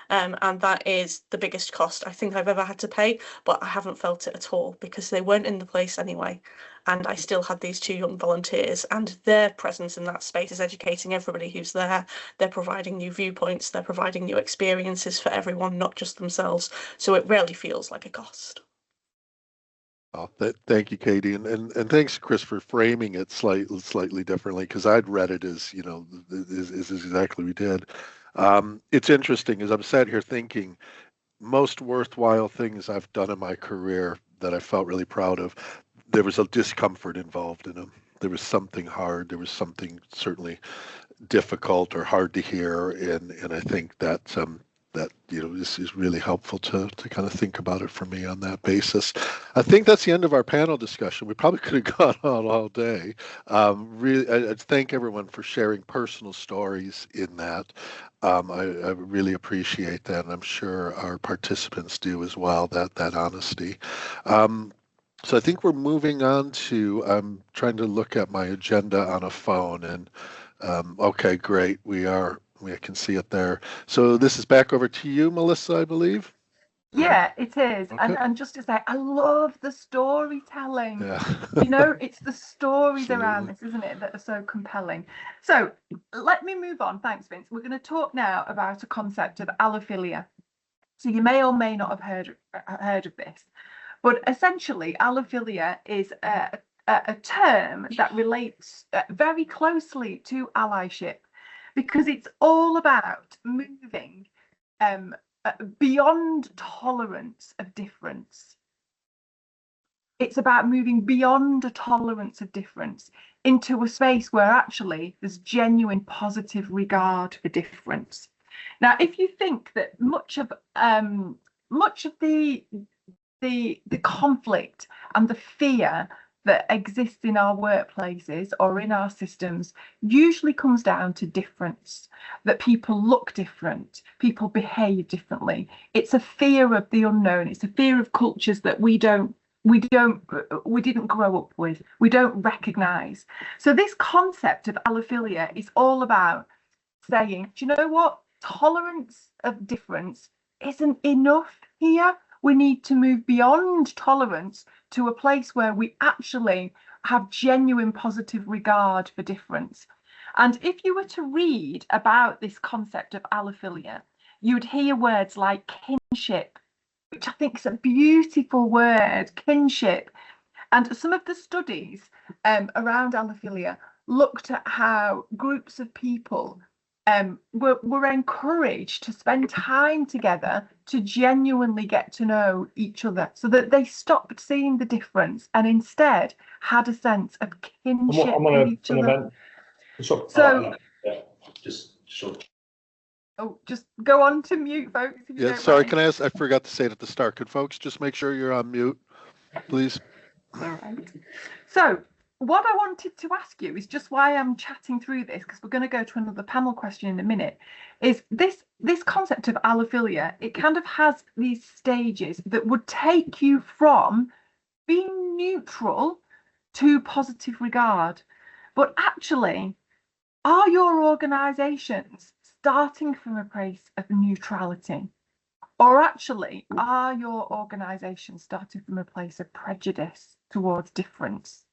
And that is the biggest cost I think I've ever had to pay, but I haven't felt it at all because they weren't in the place anyway. And I still had these 2 young volunteers, and their presence in that space is educating everybody who's there. They're providing new viewpoints, they're providing new experiences for everyone, not just themselves. So it rarely feels like a cost. Oh, thank you, Katie, and thanks, Chris, for framing it slightly differently, because I'd read it as is exactly we did. It's interesting as I'm sat here thinking, most worthwhile things I've done in my career that I felt really proud of, there was a discomfort involved in them. There was something hard. There was something certainly difficult or hard to hear, and I think that this is really helpful to kind of think about it for me on that basis. I think that's the end of our panel discussion. We probably could have gone on all day. Really, I thank everyone for sharing personal stories in that. I really appreciate that, and I'm sure our participants do as well, that honesty. So I think we're moving on to, I'm trying to look at my agenda on a phone, and okay, great. I can see it there. So this is back over to you, Melissa, I believe. Yeah, it is. Okay. And just to say, I love the storytelling. Yeah. It's the stories Absolutely. around this, isn't it, that are so compelling. So let me move on. Thanks, Vince. We're going to talk now about a concept of allophilia. So you may or may not have heard of this, but essentially allophilia is a term that relates very closely to allyship, because it's all about moving beyond tolerance of difference. It's about moving beyond a tolerance of difference into a space where actually there's genuine positive regard for difference. Now, if you think that much of the conflict and the fear that exists in our workplaces or in our systems usually comes down to difference, that people look different, people behave differently. It's a fear of the unknown. It's a fear of cultures that we didn't grow up with, we don't recognize. So this concept of allophilia is all about saying, do you know what? Tolerance of difference isn't enough here. We need to move beyond tolerance to a place where we actually have genuine positive regard for difference. And if you were to read about this concept of allophilia, you would hear words like kinship, which I think is a beautiful word, kinship. And some of the studies around allophilia looked at how groups of people were encouraged to spend time together to genuinely get to know each other, so that they stopped seeing the difference and instead had a sense of kinship with each other. So, just go on to mute, folks. If you don't sorry, mind. can I ask? I forgot to say it at the start. Could folks just make sure you're on mute, please? All right. So, what I wanted to ask you is just why I'm chatting through this, because we're going to go to another panel question in a minute, is this concept of allophilia. It kind of has these stages that would take you from being neutral to positive regard. But actually, are your organisations starting from a place of neutrality? Or actually, are your organisations starting from a place of prejudice towards difference?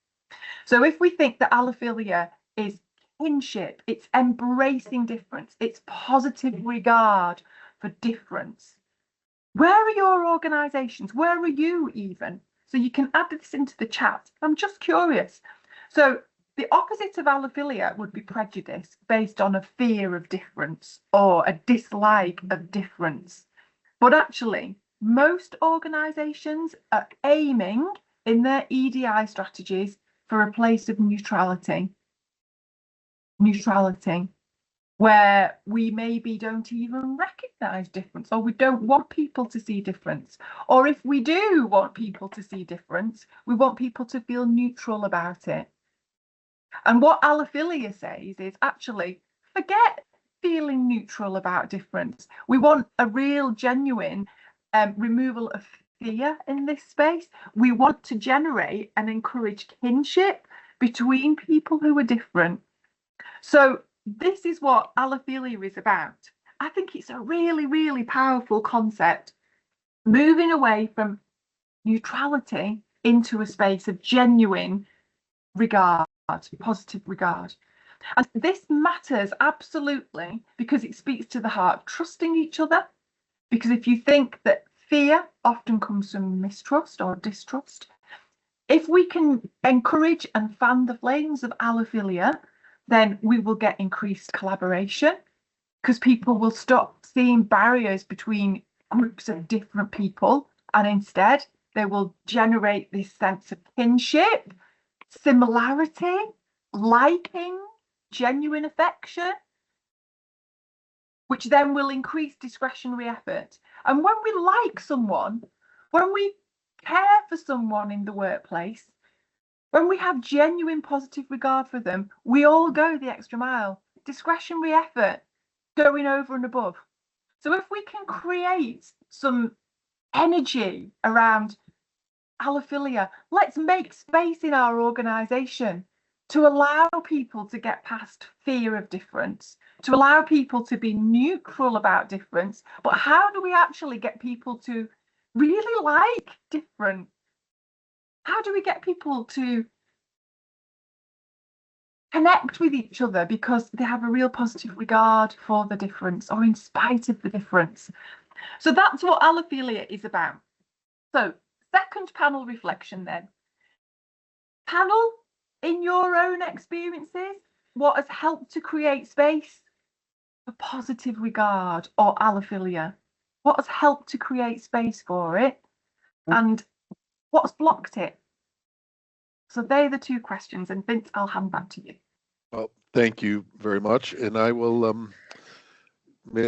So if we think that allophilia is kinship, it's embracing difference, it's positive regard for difference, where are your organisations? Where are you even? So you can add this into the chat. I'm just curious. So the opposite of allophilia would be prejudice based on a fear of difference or a dislike of difference. But actually, most organisations are aiming in their EDI strategies for a place of neutrality, where we maybe don't even recognise difference, or we don't want people to see difference. Or if we do want people to see difference, we want people to feel neutral about it. And what allophilia says is actually forget feeling neutral about difference. We want a real, genuine removal of fear in this space. We want to generate and encourage kinship between people who are different. So this is what allophilia is about. I think it's a really, really powerful concept, moving away from neutrality into a space of genuine regard, positive regard. And this matters absolutely because it speaks to the heart of trusting each other. Because if you think that fear often comes from mistrust or distrust, if we can encourage and fan the flames of allophilia, then we will get increased collaboration, because people will stop seeing barriers between groups of different people, and instead they will generate this sense of kinship, similarity, liking, genuine affection, which then will increase discretionary effort. And when we like someone, when we care for someone in the workplace, when we have genuine positive regard for them, we all go the extra mile. Discretionary effort, going over and above. So if we can create some energy around allophilia, let's make space in our organisation to allow people to get past fear of difference, to allow people to be neutral about difference. But how do we actually get people to really like different? How do we get people to connect with each other because they have a real positive regard for the difference, or in spite of the difference? So that's what allophilia is about. So second panel reflection then. Panel, in your own experiences, what has helped to create space for positive regard or allophilia? What has helped to create space for it, and what's blocked it? So they're the two questions, and Vince, I'll hand back to you. Well, thank you very much, and I will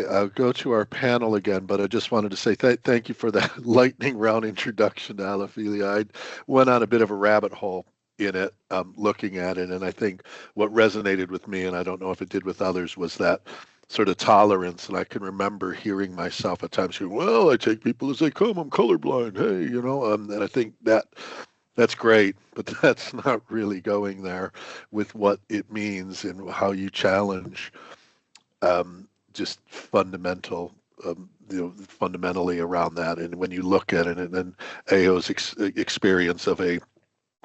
I'll go to our panel again, but I just wanted to say thank you for that lightning round introduction to allophilia. I went on a bit of a rabbit hole in it, looking at it, and I think what resonated with me, and I don't know if it did with others, was that sort of tolerance. And I can remember hearing myself at times saying, well, I take people as they come, I'm colorblind, hey, you know, and I think that's great, but that's not really going there with what it means and how you challenge just fundamentally around that. And when you look at it, and then Ao's experience of a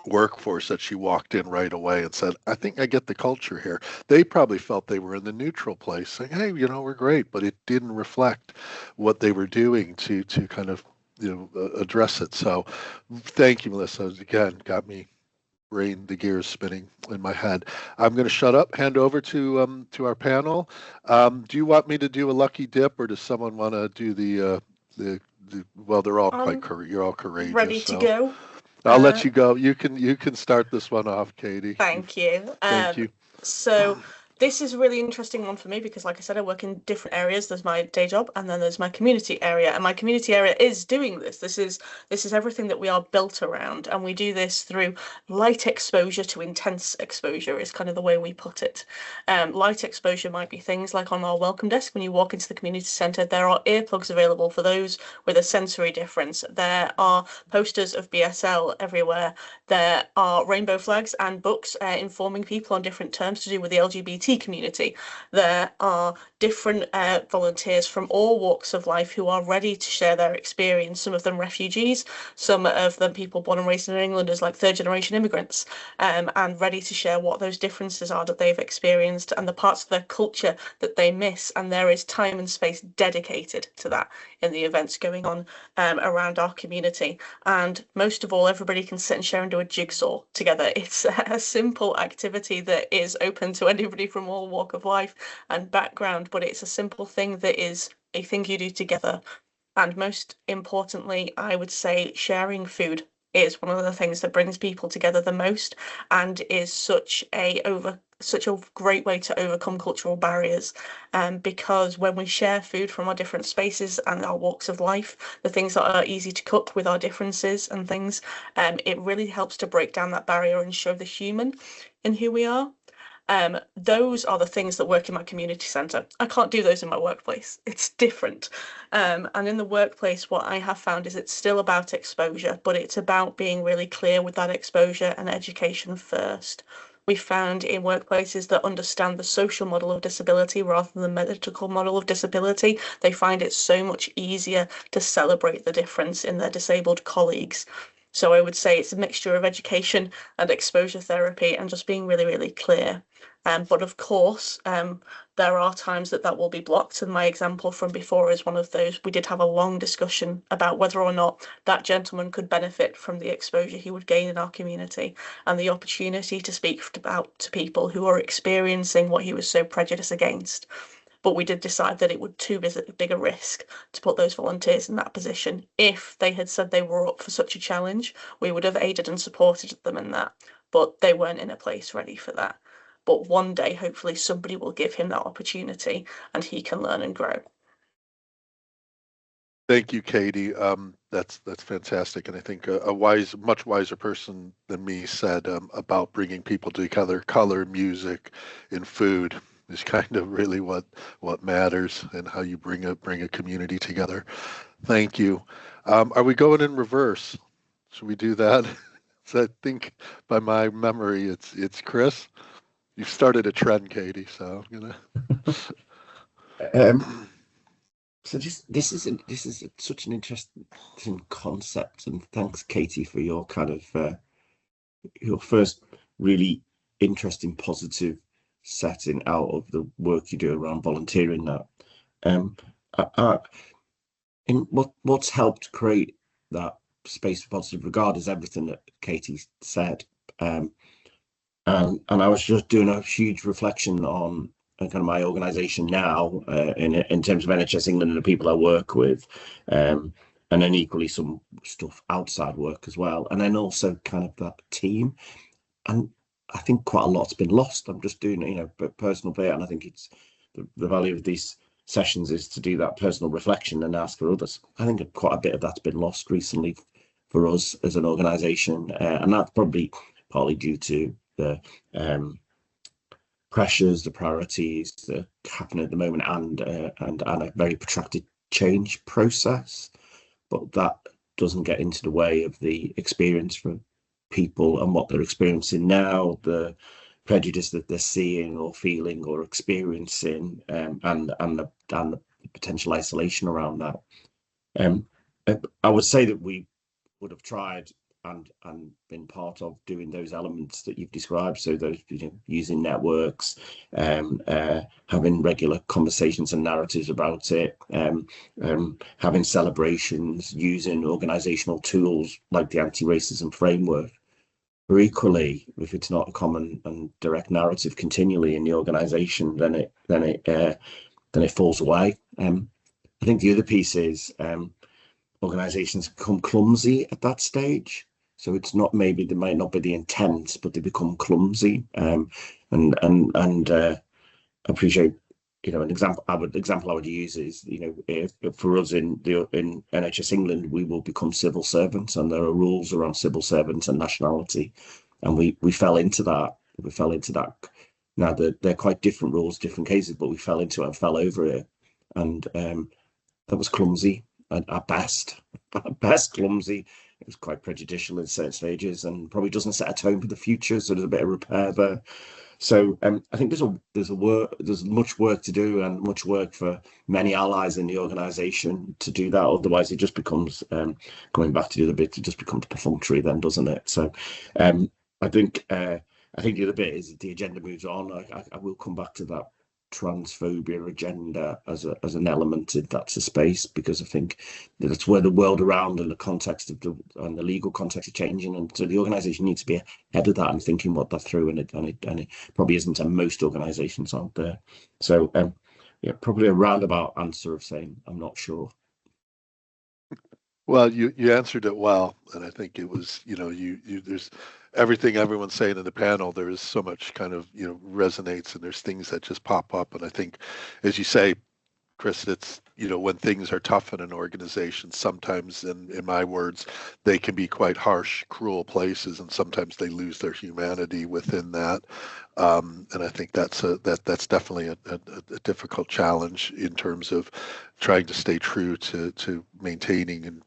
workforce that she walked in right away and said, I think I get the culture here. They probably felt they were in the neutral place saying, hey, you know, we're great, but it didn't reflect what they were doing to kind of, you know, address it. So thank you, Melissa. Again, got me the gears spinning in my head. I'm going to shut up, hand over to our panel. Do you want me to do a lucky dip, or does someone want to do the well, they're all you're all courageous. Ready to go. I'll let you go. You can start this one off, Katie. Thank you. Thank you. So this is a really interesting one for me because, like I said, I work in different areas. There's my day job, and then there's my community area. And my community area is doing this. This is everything that we are built around, and we do this through light exposure to intense exposure is kind of the way we put it. Light exposure might be things like on our welcome desk when you walk into the community centre. There are earplugs available for those with a sensory difference. There are posters of BSL everywhere. There are rainbow flags and books informing people on different terms to do with the LGBT community. There are different volunteers from all walks of life who are ready to share their experience, some of them refugees, some of them people born and raised in England as like third generation immigrants, and ready to share what those differences are that they've experienced and the parts of their culture that they miss. And there is time and space dedicated to that in the events going on around our community. And most of all, everybody can sit and share and do a jigsaw together. It's a simple activity that is open to anybody from all walk of life and background, but it's a simple thing that is a thing you do together. And most importantly, I would say sharing food is one of the things that brings people together the most and is such a great way to overcome cultural barriers. Because when we share food from our different spaces and our walks of life, the things that are easy to cook with our differences and things, it really helps to break down that barrier and show the human in who we are. Those are the things that work in my community centre. I can't do those in my workplace. It's different. And in the workplace, what I have found is it's still about exposure, but it's about being really clear with that exposure and education first. We found in workplaces that understand the social model of disability rather than the medical model of disability, they find it so much easier to celebrate the difference in their disabled colleagues. So I would say it's a mixture of education and exposure therapy and just being really, really clear. But of course, there are times that will be blocked. And my example from before is one of those. We did have a long discussion about whether or not that gentleman could benefit from the exposure he would gain in our community and the opportunity to speak to people who are experiencing what he was so prejudiced against. But we did decide that it would too big a risk to put those volunteers in that position. If they had said they were up for such a challenge, we would have aided and supported them in that, but they weren't in a place ready for that. But one day, hopefully, somebody will give him that opportunity and he can learn and grow. Thank you, Katie. That's fantastic, and I think a much wiser person than me said about bringing people together. Color, music, and food is kind of really what matters, and how you bring a community together. Thank you. Are we going in reverse? Should we do that? So I think by my memory, it's Chris. You've started a trend, Katie. So you know. So this is such an interesting concept, and thanks, Katie, for your kind of your first really interesting, positive setting out of the work you do around volunteering. That in what's helped create that space for positive regard is everything that Katie said. And I was just doing a huge reflection on kind of my organisation now in terms of NHS England and the people I work with, and then equally some stuff outside work as well, and then also kind of that team. And I think quite a lot's been lost. I'm just doing, a personal bit, and I think it's the value of these sessions is to do that personal reflection and ask for others. I think quite a bit of that's been lost recently for us as an organisation, and that's probably partly due to the pressures, the priorities that happen at the moment, and a very protracted change process. But that doesn't get into the way of the experience for people and what they're experiencing now, the prejudice that they're seeing or feeling or experiencing, and the potential isolation around that. I would say that we would have tried and been part of doing those elements that you've described. So those, using networks, having regular conversations and narratives about it, having celebrations, using organisational tools like the anti-racism framework. Or equally, if it's not a common and direct narrative continually in the organisation, then it falls away. I think the other piece is organisations become clumsy at that stage. So it's not, maybe they might not be the intent, but they become clumsy. And I appreciate, an example I would use is, if for us in NHS England, we will become civil servants, and there are rules around civil servants and nationality, and we fell into that. Now they're quite different rules, different cases, but we fell into it and fell over it, and that was clumsy at best clumsy. It was quite prejudicial in certain stages, and probably doesn't set a tone for the future. So there's a bit of repair there. So I think there's much work to do, and much work for many allies in the organisation to do that. Otherwise, it just becomes going back to the other bit. It just becomes perfunctory, then, doesn't it? So I think the other bit is that the agenda moves on. I will come back to that transphobia agenda as an element in that's a space, because I think that's where the world around and the context of the legal context are changing, and so the organisation needs to be ahead of that and thinking what that through, and it probably isn't in most organisations out there. So probably a roundabout answer of saying I'm not sure. Well, you answered it well, and I think it was, there's everything everyone's saying in the panel. There is so much kind of, resonates, and there's things that just pop up. And I think, as you say, Chris, it's, when things are tough in an organization, sometimes, in my words, they can be quite harsh, cruel places, and sometimes they lose their humanity within that. And I think that's definitely a difficult challenge in terms of trying to stay true to maintaining and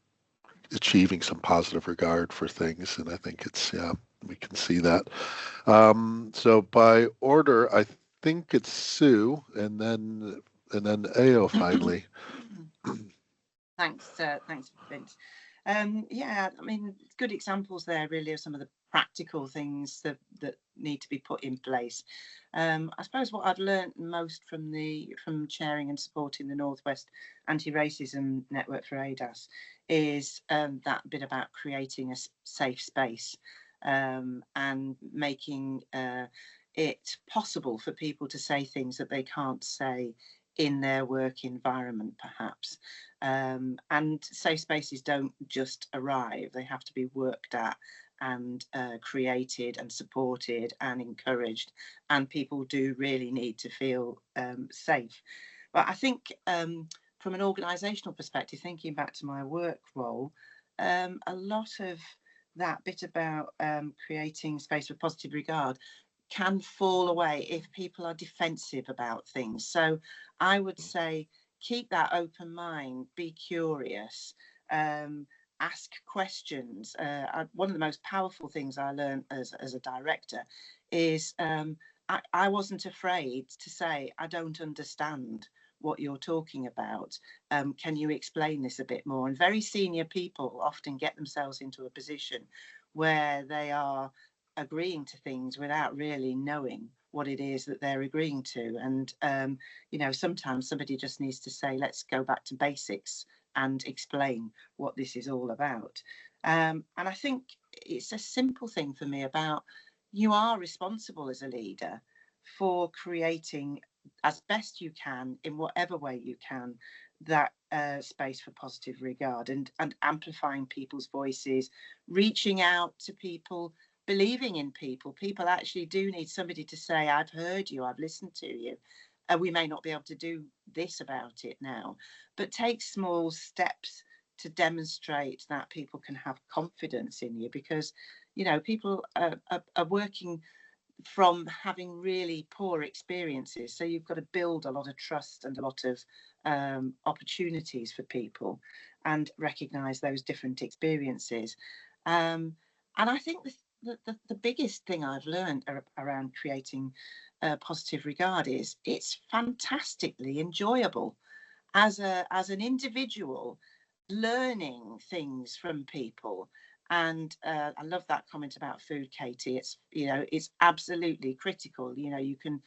achieving some positive regard for things. And I think we can see that. So by order, I think it's Sue, and then Ao finally. Thanks, Vince. Good examples there really of some of the practical things that need to be put in place. I suppose what I've learned most from chairing and supporting the Northwest Anti-Racism Network for ADAS is that bit about creating a safe space and making it possible for people to say things that they can't say in their work environment, perhaps. And safe spaces don't just arrive, they have to be worked at and created and supported and encouraged, and people do really need to feel safe. But I think from an organisational perspective, thinking back to my work role, a lot of that bit about creating space for positive regard can fall away if people are defensive about things. So I would say keep that open mind, be curious, ask questions. One of the most powerful things I learned as a director is I wasn't afraid to say, I don't understand what you're talking about. Can you explain this a bit more? And very senior people often get themselves into a position where they are agreeing to things without really knowing what it is that they're agreeing to. And, sometimes somebody just needs to say, let's go back to basics and explain what this is all about. And I think it's a simple thing for me about you are responsible as a leader for creating as best you can in whatever way you can that space for positive regard and amplifying people's voices, reaching out to people, believing in people. People actually do need somebody to say, I've heard you, I've listened to you. We may not be able to do this about it now, but take small steps to demonstrate that people can have confidence in you, because, you know, people are working from having really poor experiences. So you've got to build a lot of trust and a lot of opportunities for people and recognise those different experiences. And I think the biggest thing I've learned around creating positive regard is it's fantastically enjoyable as an individual, learning things from people. And I love that comment about food, Katie. It's, you know, it's absolutely critical. You know, you can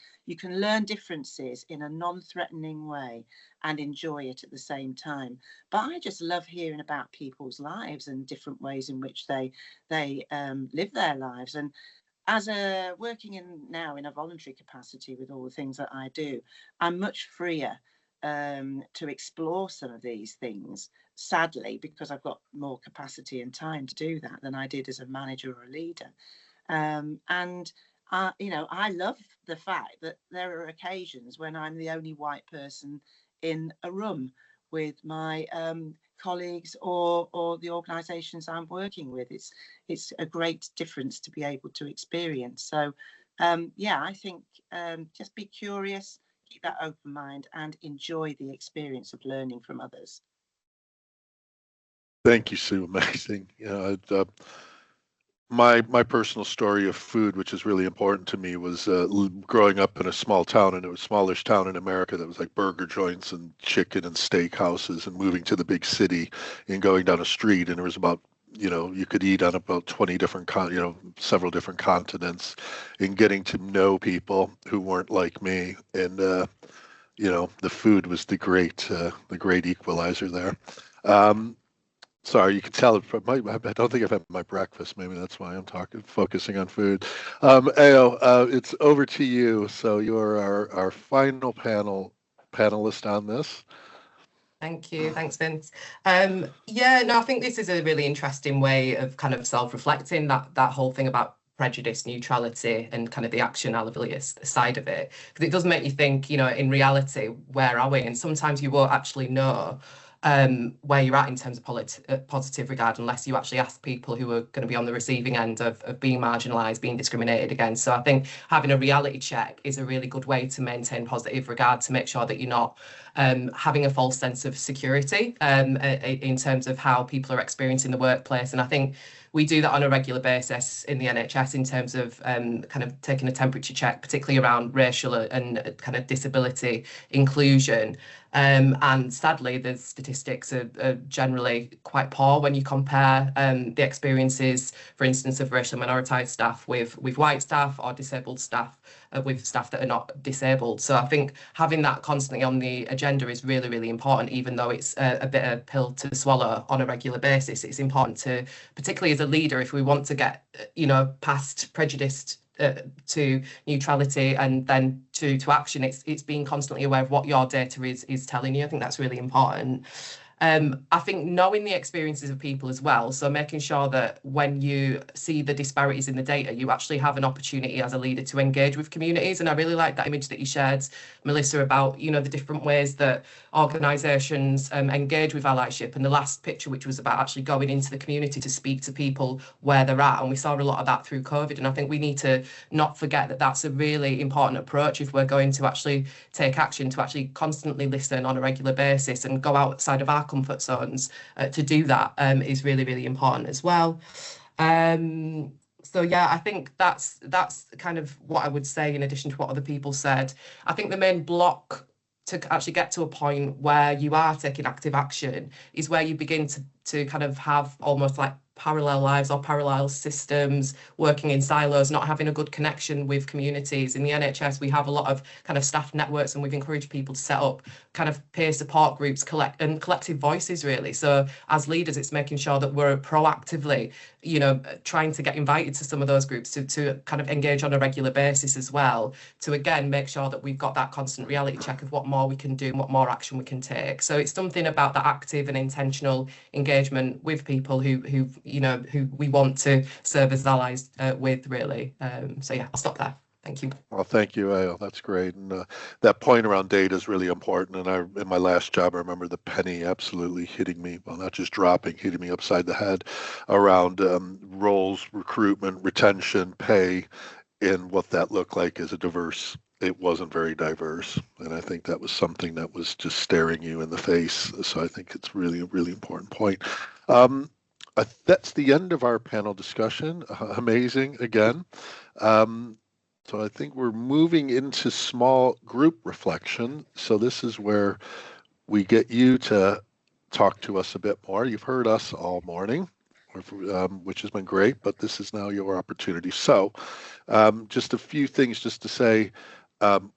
learn differences in a non-threatening way and enjoy it at the same time. But I just love hearing about people's lives and different ways in which they live their lives. And as a working now in a voluntary capacity with all the things that I do, I'm much freer to explore some of these things, sadly, because I've got more capacity and time to do that than I did as a manager or a leader. You know, I love the fact that there are occasions when I'm the only white person in a room with my colleagues or the organisations I'm working with. It's a great difference to be able to experience. So yeah, I think just be curious, keep that open mind, and enjoy the experience of learning from others. Thank you, Sue. Amazing. You know, my personal story of food, which is really important to me, was growing up in a small town, and it was a smallish town in America that was like burger joints and chicken and steak houses, and moving to the big city and going down a street, and there was about, you know, you could eat on about 20 different, several different continents, and getting to know people who weren't like me. And, you know, the food was the great equalizer there. Sorry, you can tell it from I don't think I've had my breakfast. Maybe that's why I'm focusing on food. Ao, it's over to you. So you're our final panelist on this. Thank you. Thanks, Vince. Yeah, no, I think this is a really interesting way of kind of self-reflecting that whole thing about prejudice, neutrality, and kind of the actionability side of it. Because it does make you think, you know, in reality, where are we? And sometimes you won't actually know where you're at in terms of positive regard unless you actually ask people who are going to be on the receiving end of being marginalised, being discriminated against. So I think having a reality check is a really good way to maintain positive regard, to make sure that you're not having a false sense of security in terms of how people are experiencing the workplace. And I think we do that on a regular basis in the NHS in terms of kind of taking a temperature check, particularly around racial and kind of disability inclusion. And sadly, the statistics are generally quite poor when you compare the experiences, for instance, of racial minoritized staff with white staff or disabled staff with staff that are not disabled. So I think having that constantly on the agenda is really, really important, even though it's a bit of a pill to swallow on a regular basis. It's important to, particularly as a leader, if we want to get, you know, past prejudice to neutrality and then to action, it's being constantly aware of what your data is telling you. I think that's really important. I think knowing the experiences of people as well, so making sure that when you see the disparities in the data, you actually have an opportunity as a leader to engage with communities. And I really like that image that you shared, Melissa, about, you know, the different ways that organisations engage with allyship, and the last picture, which was about actually going into the community to speak to people where they're at. And we saw a lot of that through COVID. And I think we need to not forget that that's a really important approach if we're going to actually take action, to actually constantly listen on a regular basis and go outside of our comfort zones to do that is really, really important as well. So yeah, I think that's kind of what I would say in addition to what other people said. I think the main block to actually get to a point where you are taking active action is where you begin to kind of have almost like parallel lives or parallel systems, working in silos, not having a good connection with communities. In the NHS, we have a lot of kind of staff networks, and we've encouraged people to set up kind of peer support groups, collective voices, really. So as leaders, it's making sure that we're proactively, you know, trying to get invited to some of those groups to kind of engage on a regular basis as well, to again make sure that we've got that constant reality check of what more we can do and what more action we can take. So it's something about that active and intentional engagement with people who we want to serve as allies with, really. So yeah, I'll stop there. Thank you. Well, thank you, Ayo. That's great. And that point around data is really important. And in my last job, I remember the penny absolutely hitting me, well, not just dropping, hitting me upside the head around roles, recruitment, retention, pay, and what that looked like as a diverse. It wasn't very diverse. And I think that was something that was just staring you in the face. So I think it's really a really important point. That's the end of our panel discussion. Amazing again. So I think we're moving into small group reflection. So this is where we get you to talk to us a bit more. You've heard us all morning, which has been great, but this is now your opportunity. So just a few things just to say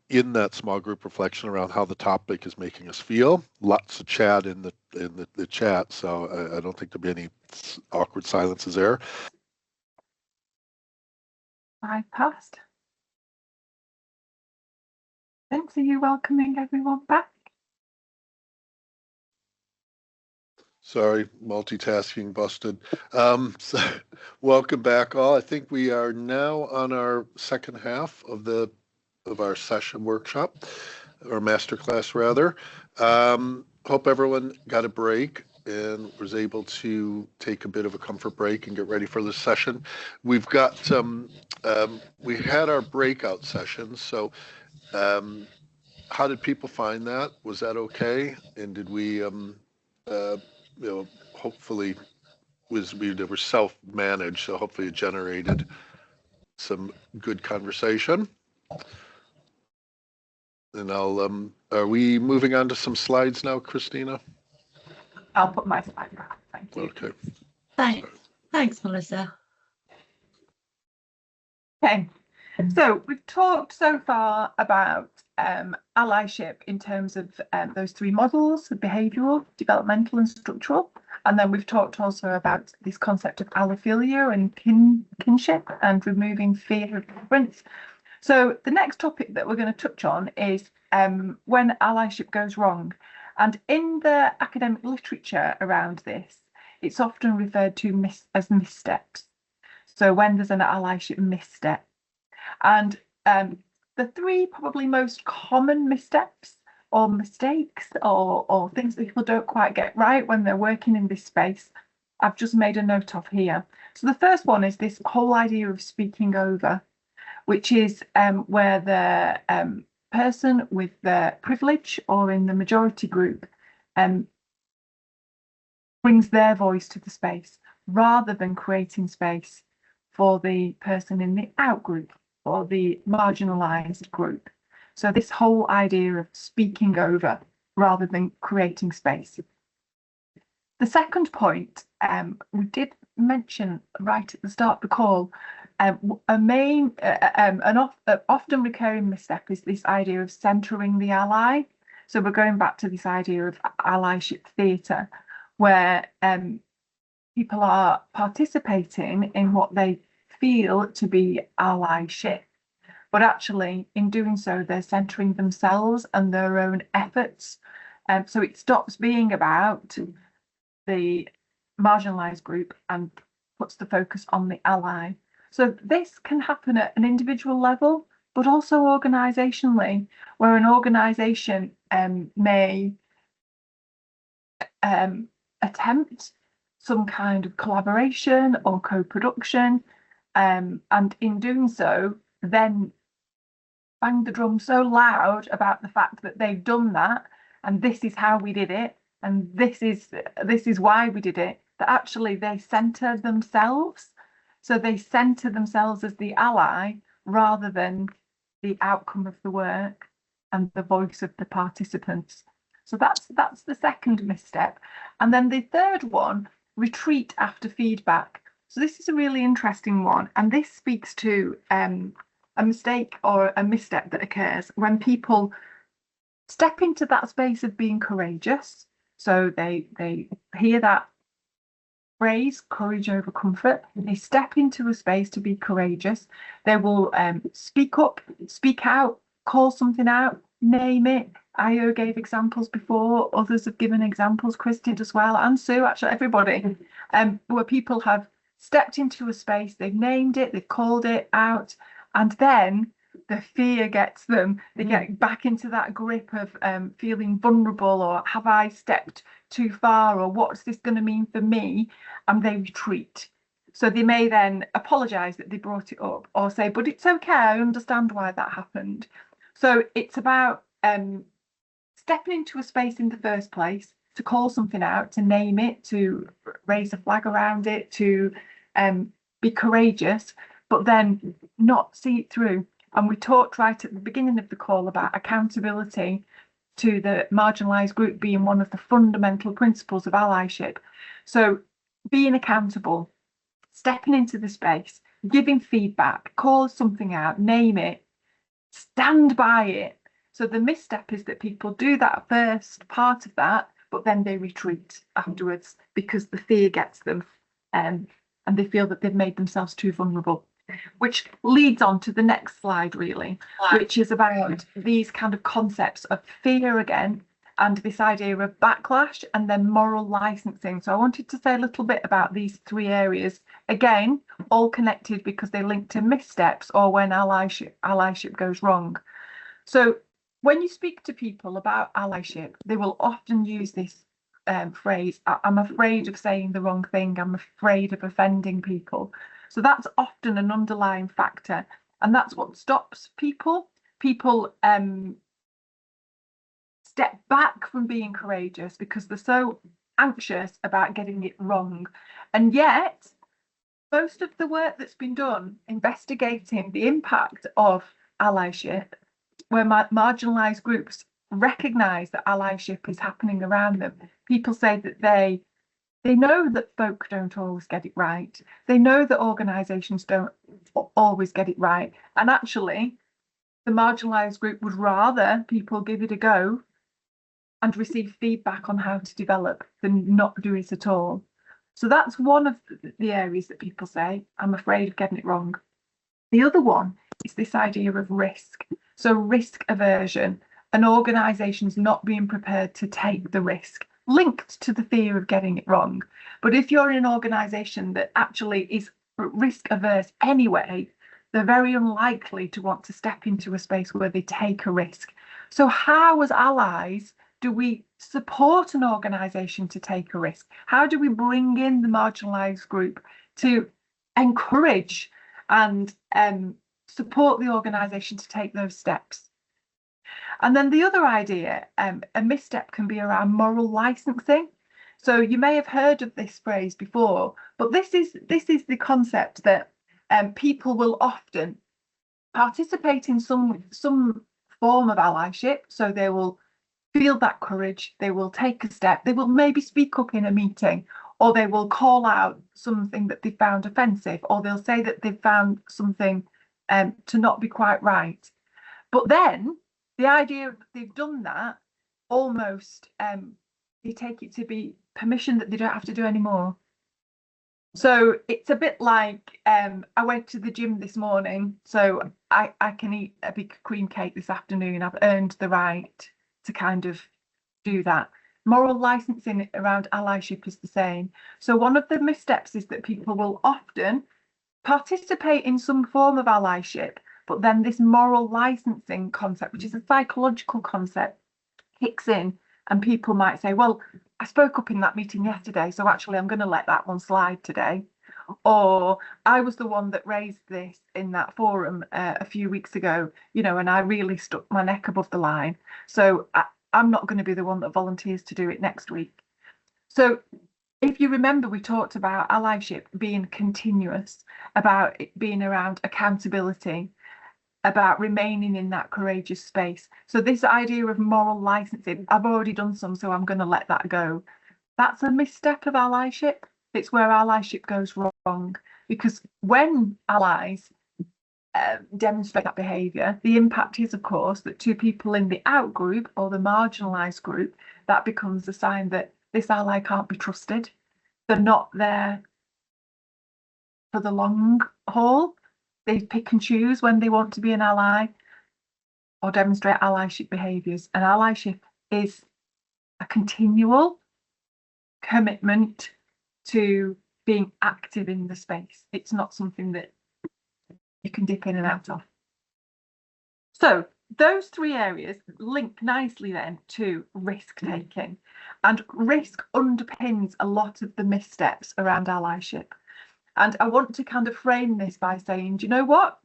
in that small group reflection around how the topic is making us feel. Lots of chat in the chat, so I don't think there'll be any awkward silences there. I passed. Thanks. Are you welcoming everyone back? Sorry, multitasking busted. So welcome back all. I think we are now on our second half of our session workshop, or masterclass rather. Hope everyone got a break and was able to take a bit of a comfort break and get ready for this session. We've got we had our breakout sessions, so how did people find that? Was that okay? And did we hopefully they were self-managed, so hopefully it generated some good conversation. And are we moving on to some slides now, Christina? I'll put my slide back. Thank you. Okay. Thanks, Melissa. Okay, so we've talked so far about allyship in terms of those three models: behavioural, developmental and structural. And then we've talked also about this concept of allophilia and kinship and removing fear of difference. So the next topic that we're going to touch on is when allyship goes wrong. And in the academic literature around this, it's often referred to as missteps. So when there's an allyship misstep. And the three probably most common missteps or mistakes or things that people don't quite get right when they're working in this space, I've just made a note of here. So the first one is this whole idea of speaking over, which is where the person with the privilege or in the majority group brings their voice to the space rather than creating space for the person in the out group or the marginalized group. So this whole idea of speaking over rather than creating space. The second point we did mention right at the start of the call, an often recurring misstep is this idea of centering the ally. So we're going back to this idea of allyship theatre, where people are participating in what they feel to be allyship, but actually in doing so they're centering themselves and their own efforts. So it stops being about the marginalized group and puts the focus on the ally. So this can happen at an individual level, but also organisationally, where an organisation may attempt some kind of collaboration or co-production, and in doing so, then bang the drum so loud about the fact that they've done that, and this is how we did it, and this is why we did it, that actually they centre themselves. So they centre themselves as the ally rather than the outcome of the work and the voice of the participants. So that's the second misstep. And then the third one retreat after feedback. So this is a really interesting one, and this speaks to a mistake or a misstep that occurs when people step into that space of being courageous. So they hear that phrase, courage over comfort. They step into a space to be courageous. They will speak up, speak out, call something out, name it. Io gave examples before, others have given examples, Chris did as well, and Sue, actually everybody, where people have stepped into a space, they've named it, they've called it out, and then the fear gets them. They get back into that grip of feeling vulnerable, or have I stepped too far, or what's this going to mean for me? And they retreat. So they may then apologise that they brought it up, or say, but it's okay, I understand why that happened. So it's about stepping into a space in the first place, to call something out, to name it, to raise a flag around it, to be courageous, but then not see it through. And we talked right at the beginning of the call about accountability to the marginalised group being one of the fundamental principles of allyship. So being accountable, stepping into the space, giving feedback, call something out, name it, stand by it. So the misstep is that people do that first part of that, but then they retreat afterwards because the fear gets them, and they feel that they've made themselves too vulnerable. Which leads on to the next slide, really, which is about these kind of concepts of fear again, and this idea of backlash, and then moral licensing. So I wanted to say a little bit about these three areas, again, all connected because they link to missteps or when allyship goes wrong. So when you speak to people about allyship, they will often use this phrase, I'm afraid of saying the wrong thing, I'm afraid of offending people. So that's often an underlying factor, and that's what stops people. People step back from being courageous because they're so anxious about getting it wrong. And yet, most of the work that's been done investigating the impact of allyship, where marginalised groups recognise that allyship is happening around them, people say that they know that folk don't always get it right. They know that organisations don't always get it right. And actually, the marginalised group would rather people give it a go and receive feedback on how to develop than not do it at all. So that's one of the areas that people say, I'm afraid of getting it wrong. The other one is this idea of risk. So risk aversion, and organisations not being prepared to take the risk, linked to the fear of getting it wrong. But if you're in an organisation that actually is risk averse anyway, they're very unlikely to want to step into a space where they take a risk. So how, as allies, do we support an organisation to take a risk? How do we bring in the marginalised group to encourage and support the organisation to take those steps? And then the other idea, a misstep can be around moral licensing. So you may have heard of this phrase before, but this is the concept that people will often participate in some form of allyship. So they will feel that courage, they will take a step, they will maybe speak up in a meeting, or they will call out something that they found offensive, or they'll say that they've found something to not be quite right. But then the idea that they've done that, almost they take it to be permission that they don't have to do anymore. So it's a bit like I went to the gym this morning, so I can eat a big cream cake this afternoon. I've earned the right to kind of do that. Moral licensing around allyship is the same. So one of the missteps is that people will often participate in some form of allyship, but then this moral licensing concept, which is a psychological concept, kicks in, and people might say, well, I spoke up in that meeting yesterday, so actually I'm going to let that one slide today. Or I was the one that raised this in that forum a few weeks ago, you know, and I really stuck my neck above the line. So I'm not going to be the one that volunteers to do it next week. So if you remember, we talked about allyship being continuous, about it being around accountability, about remaining in that courageous space. So this idea of moral licensing, I've already done some, so I'm going to let that go. That's a misstep of allyship. It's where allyship goes wrong, because when allies demonstrate that behaviour, the impact is, of course, that to people in the out group or the marginalised group, that becomes a sign that this ally can't be trusted. They're not there for the long haul. They pick and choose when they want to be an ally or demonstrate allyship behaviours. And allyship is a continual commitment to being active in the space. It's not something that you can dip in and out of. So those three areas link nicely then to risk taking, and risk underpins a lot of the missteps around allyship. And I want to kind of frame this by saying, do you know what?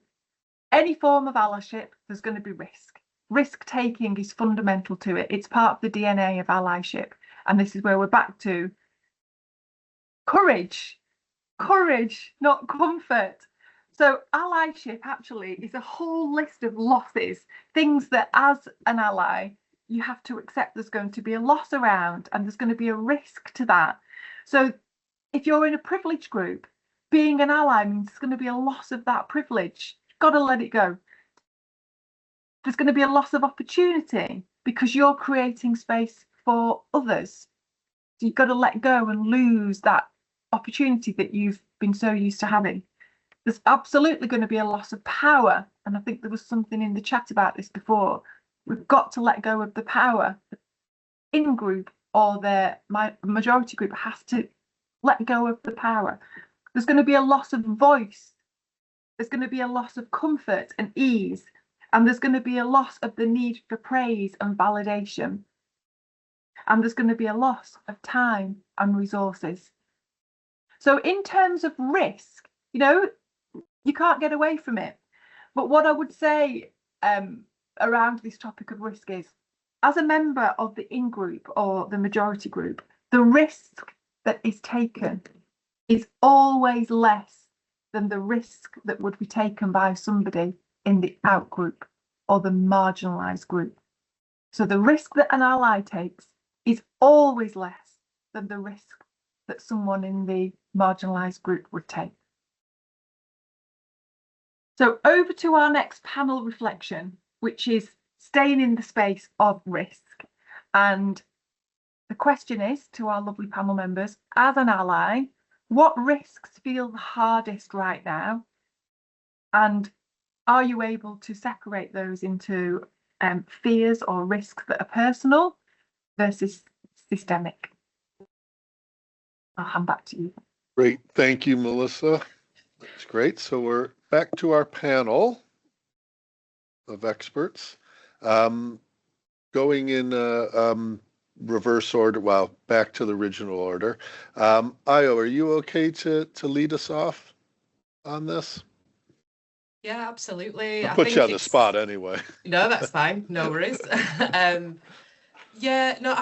Any form of allyship, there's going to be risk. Risk taking is fundamental to it. It's part of the DNA of allyship. And this is where we're back to courage. Courage, not comfort. So allyship actually is a whole list of losses, things that as an ally, you have to accept there's going to be a loss around and there's going to be a risk to that. So if you're in a privileged group, being an ally means there's going to be a loss of that privilege. You've got to let it go. There's going to be a loss of opportunity because you're creating space for others. So you've got to let go and lose that opportunity that you've been so used to having. There's absolutely going to be a loss of power. And I think there was something in the chat about this before. We've got to let go of the power. The in-group or the majority group has to let go of the power. There's going to be a loss of voice. There's going to be a loss of comfort and ease. And there's going to be a loss of the need for praise and validation. And there's going to be a loss of time and resources. So in terms of risk, you know, you can't get away from it. But what I would say around this topic of risk is, as a member of the in-group or the majority group, the risk that is taken is always less than the risk that would be taken by somebody in the out group or the marginalised group. So the risk that an ally takes is always less than the risk that someone in the marginalised group would take. So over to our next panel reflection, which is staying in the space of risk. And the question is to our lovely panel members, as an ally, what risks feel the hardest right now? And are you able to separate those into fears or risks that are personal versus systemic? I'll hand back to you. Great. Thank you, Melissa. That's great. So we're back to our panel of experts. Going in reverse order, well, back to the original order. Ayo, are you okay to lead us off on this? Yeah, absolutely. I'll put you on the spot anyway. No, that's fine. No worries. Yeah, no,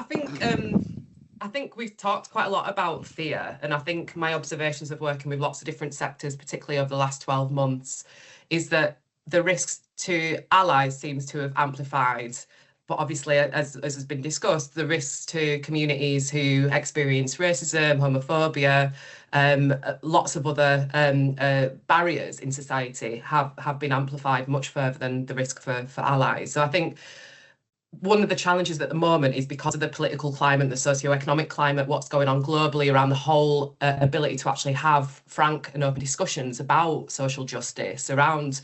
I think we've talked quite a lot about fear, and I think my observations of working with lots of different sectors, particularly over the last 12 months, is that the risks to allies seems to have amplified. But obviously, as has been discussed, the risks to communities who experience racism, homophobia, lots of other barriers in society have been amplified much further than the risk for allies. So I think one of the challenges at the moment is because of the political climate, the socioeconomic climate, what's going on globally around the whole ability to actually have frank and open discussions about social justice, around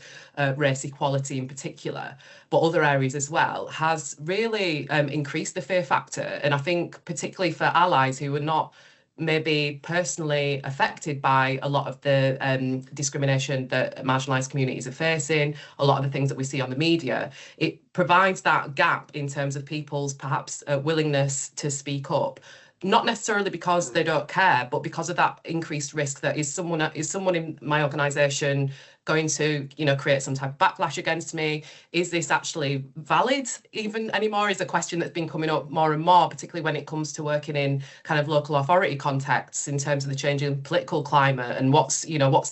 race equality in particular, but other areas as well, has really increased the fear factor. And I think particularly for allies who are not maybe personally affected by a lot of the discrimination that marginalised communities are facing, a lot of the things that we see on the media, it provides that gap in terms of people's perhaps willingness to speak up. Not necessarily because they don't care, but because of that increased risk that is someone in my organisation going to, you know, create some type of backlash against me? Is this actually valid even anymore? Is a question that's been coming up more and more, particularly when it comes to working in kind of local authority contexts in terms of the changing political climate and what's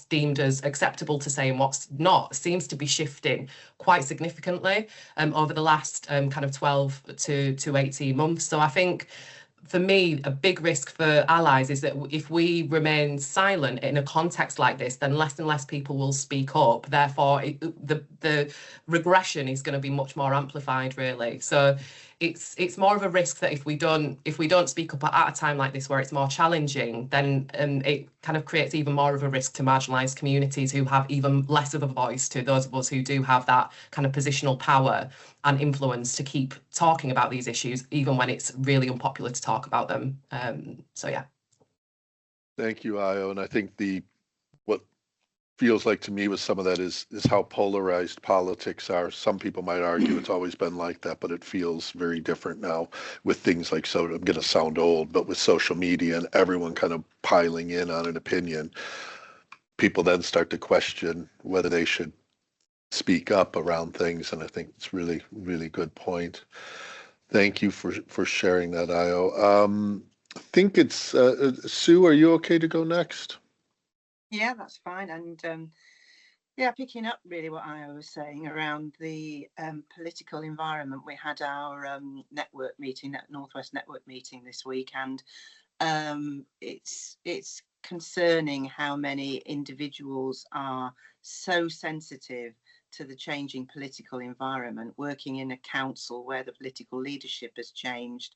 deemed as acceptable to say and what's not, seems to be shifting quite significantly over the last kind of 12 to 18 months. So I think for me, a big risk for allies is that if we remain silent in a context like this, then less and less people will speak up. Therefore, the regression is going to be much more amplified, really. So it's more of a risk that if we don't speak up at a time like this where it's more challenging, then it kind of creates even more of a risk to marginalised communities who have even less of a voice, to those of us who do have that kind of positional power and influence to keep talking about these issues, even when it's really unpopular to talk about them. So yeah. Thank you, Io. And I think what feels like to me with some of that is how polarized politics are. Some people might argue it's always been like that, but it feels very different now with things like, so I'm going to sound old, but with social media and everyone kind of piling in on an opinion, people then start to question whether they should speak up around things. And I think it's really, really good point. Thank you for sharing that, Io. I think it's Sue, are you okay to go next? Yeah, that's fine. And yeah, picking up really what I was saying around the political environment. We had our network meeting, that Northwest network meeting this week, and it's concerning how many individuals are so sensitive to the changing political environment, working in a council where the political leadership has changed,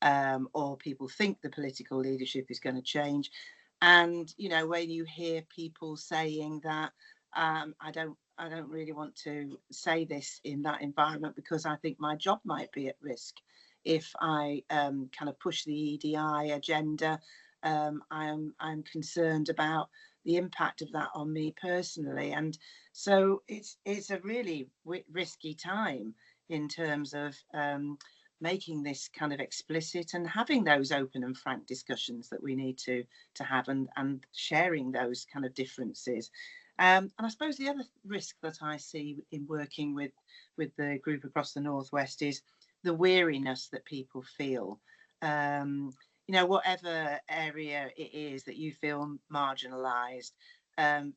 or people think the political leadership is going to change. And, you know, when you hear people saying that, I don't really want to say this in that environment because I think my job might be at risk if I kind of push the EDI agenda. I'm concerned about the impact of that on me personally, and so it's a really risky time in terms of making this kind of explicit and having those open and frank discussions that we need to have, and sharing those kind of differences. And I suppose the other risk that I see in working with the group across the Northwest is the weariness that people feel. You know, whatever area it is that you feel marginalised,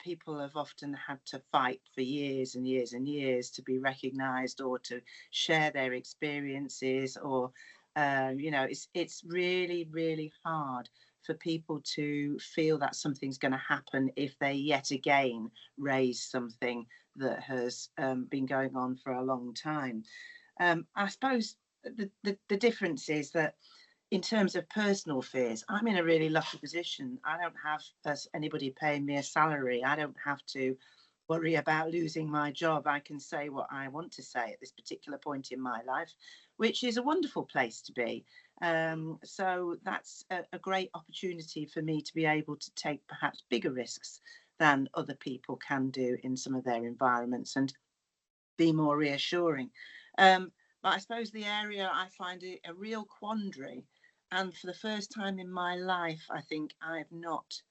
people have often had to fight for years and years and years to be recognised or to share their experiences, or you know, it's really, really hard for people to feel that something's going to happen if they yet again raise something that has been going on for a long time. I suppose the difference is that in terms of personal fears, I'm in a really lucky position. I don't have anybody paying me a salary. I don't have to worry about losing my job. I can say what I want to say at this particular point in my life, which is a wonderful place to be. So that's a great opportunity for me to be able to take perhaps bigger risks than other people can do in some of their environments and be more reassuring. But I suppose the area I find it a real quandary, and for the first time in my life, I think I've not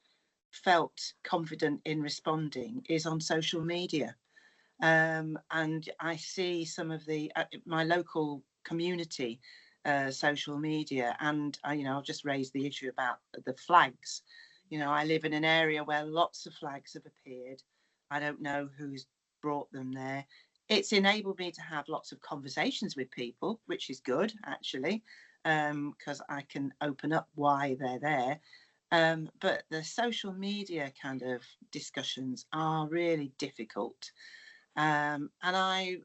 felt confident in responding, is on social media. And I see some of the my local community social media, and you know, I'll just raise the issue about the flags. You know, I live in an area where lots of flags have appeared. I don't know who's brought them there. It's enabled me to have lots of conversations with people, which is good actually, because I can open up why they're there. But the social media kind of discussions are really difficult. And I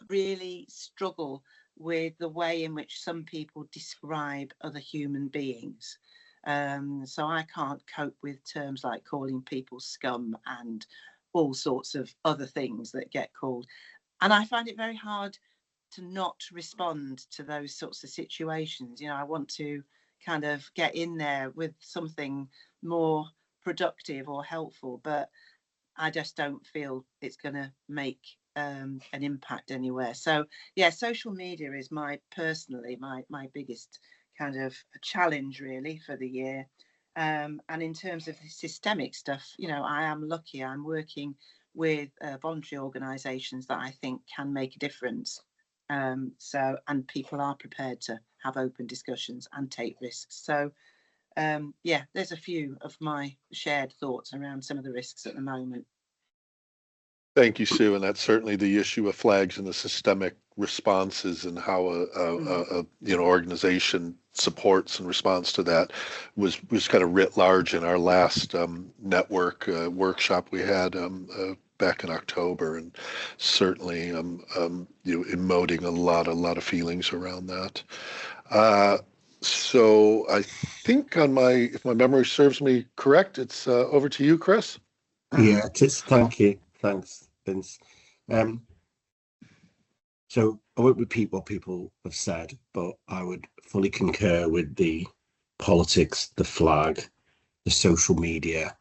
really struggle with the way in which some people describe other human beings. So I can't cope with terms like calling people scum and all sorts of other things that get called. And I find it very hard to not respond to those sorts of situations. You know, I want to kind of get in there with something more productive or helpful, but I just don't feel it's going to make an impact anywhere. So yeah, social media is personally my biggest kind of challenge really for the year. And in terms of the systemic stuff, you know, I am lucky. I'm working with voluntary organisations that I think can make a difference. So, and people are prepared to have open discussions and take risks. So yeah, there's a few of my shared thoughts around some of the risks at the moment. Thank you, Sue. And that's certainly the issue of flags and the systemic responses and how a organization supports and responds to that was kind of writ large in our last network workshop we had back in October, and certainly emoting a lot of feelings around that. So I think if my memory serves me correct, it's over to you, Chris. Yeah, it is. Thank you. Thanks, Vince. So I won't repeat what people have said, but I would fully concur with the politics, the flag, the social media,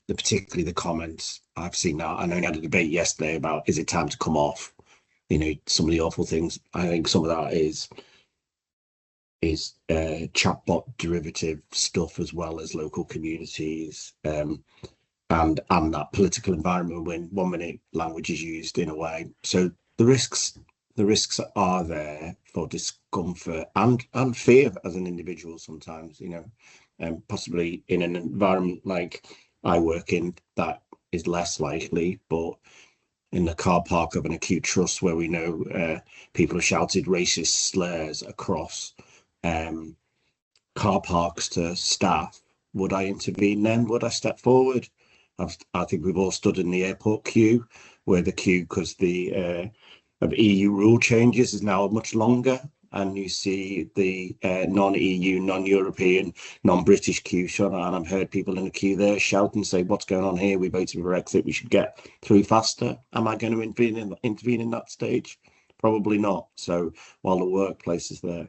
particularly the comments. I've seen that. I know we had a debate yesterday about, is it time to come off? Some of the awful things. I think some of that is chatbot derivative stuff, as well as local communities, and that political environment when 1 minute language is used in a way. So the risks are there for discomfort and fear as an individual sometimes, possibly in an environment like I work in, that is less likely, but in the car park of an acute trust where we know people have shouted racist slurs across car parks to staff, would I intervene then? Would I step forward? I think we've all stood in the airport queue, where the queue, because the of EU rule changes, is now much longer, and you see the non-EU, non-European, non-British queue shut, and I've heard people in the queue there shout and say, "What's going on here? We voted for Brexit. We should get through faster." Am I going to intervene in that stage? Probably not. So while the workplace is there.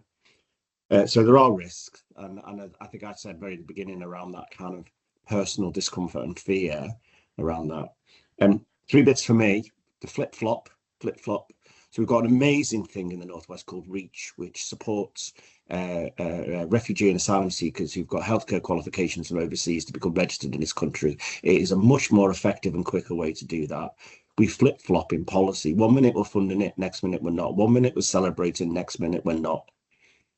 So there are risks, and I think I said very at the beginning around that kind of personal discomfort and fear around that. 3 bits for me: the flip-flop. So we've got an amazing thing in the Northwest called REACH, which supports refugee and asylum seekers who've got healthcare qualifications from overseas to become registered in this country. It is a much more effective and quicker way to do that. We flip-flop in policy. 1 minute we're funding it, next minute we're not. 1 minute we're celebrating, next minute we're not.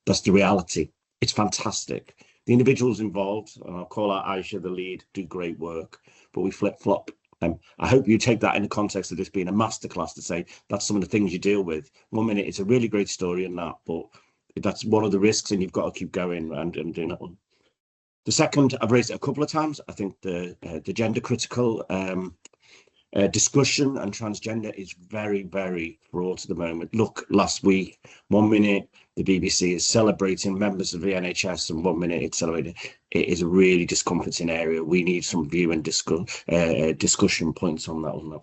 That's the reality. It's fantastic. The individuals involved, and I'll call out Aisha, the lead, do great work, but we flip-flop. I hope you take that in the context of this being a masterclass, to say that's some of the things you deal with. 1 minute, it's a really great story and that, but that's one of the risks, and you've got to keep going and doing that one. The second, I've raised it a couple of times. I think the gender critical discussion and transgender is very, very fraught at the moment. Look, last week, 1 minute, the BBC is celebrating members of the NHS, and 1 minute it's celebrating. It is a really discomforting area. We need some view and discussion points on that one. But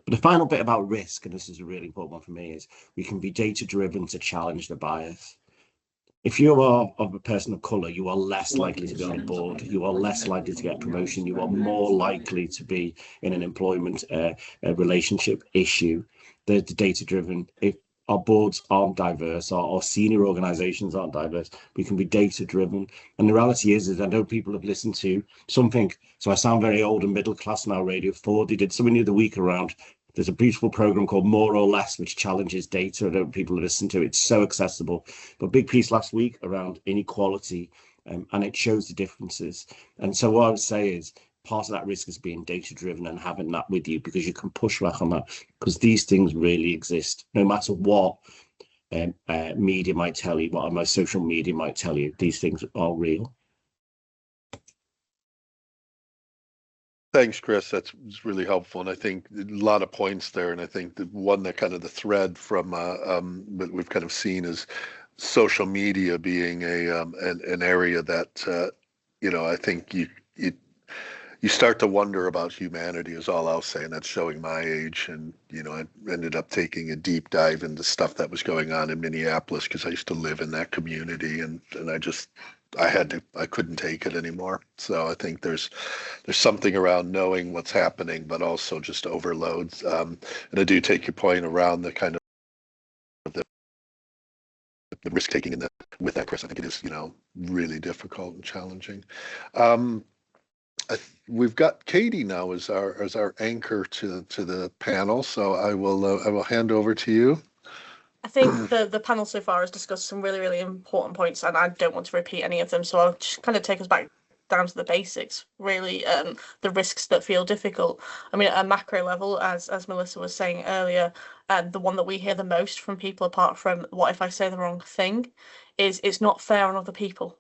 the final bit about risk, and this is a really important one for me, is we can be data-driven to challenge the bias. If you are of a person of colour, you are less likely to be on a board. You are less likely to get a promotion. You are more likely to be in an employment relationship issue. The data-driven. If our boards aren't diverse, our senior organisations aren't diverse, we can be data-driven. And the reality is I know people have listened to something. So I sound very old and middle class now. Radio 4, they did something the other week around. There's a beautiful program called More or Less, which challenges data. I don't know if people listen to it. It's so accessible. But big piece last week around inequality, and it shows the differences. And so what I would say is part of that risk is being data-driven and having that with you, because you can push back on that, because these things really exist. No matter what media might tell you, what my social media might tell you, these things are real. Thanks, Chris. That's really helpful, and I think a lot of points there. And I think the one that kind of the thread from what we've kind of seen is social media being an area that I think you start to wonder about humanity, is all I'll say, and that's showing my age. And I ended up taking a deep dive into stuff that was going on in Minneapolis, because I used to live in that community, and I couldn't take it anymore. So I think there's something around knowing what's happening, but also just overloads. And I do take your point around the kind of the risk taking with that, Chris. I think it is really difficult and challenging. We've got Katie now as our anchor to the panel, so I will hand over to you. I think the panel so far has discussed some really, really important points, and I don't want to repeat any of them, so I'll just kind of take us back down to the basics, really, the risks that feel difficult. I mean, at a macro level, as Melissa was saying earlier, the one that we hear the most from people, apart from what if I say the wrong thing, is it's not fair on other people.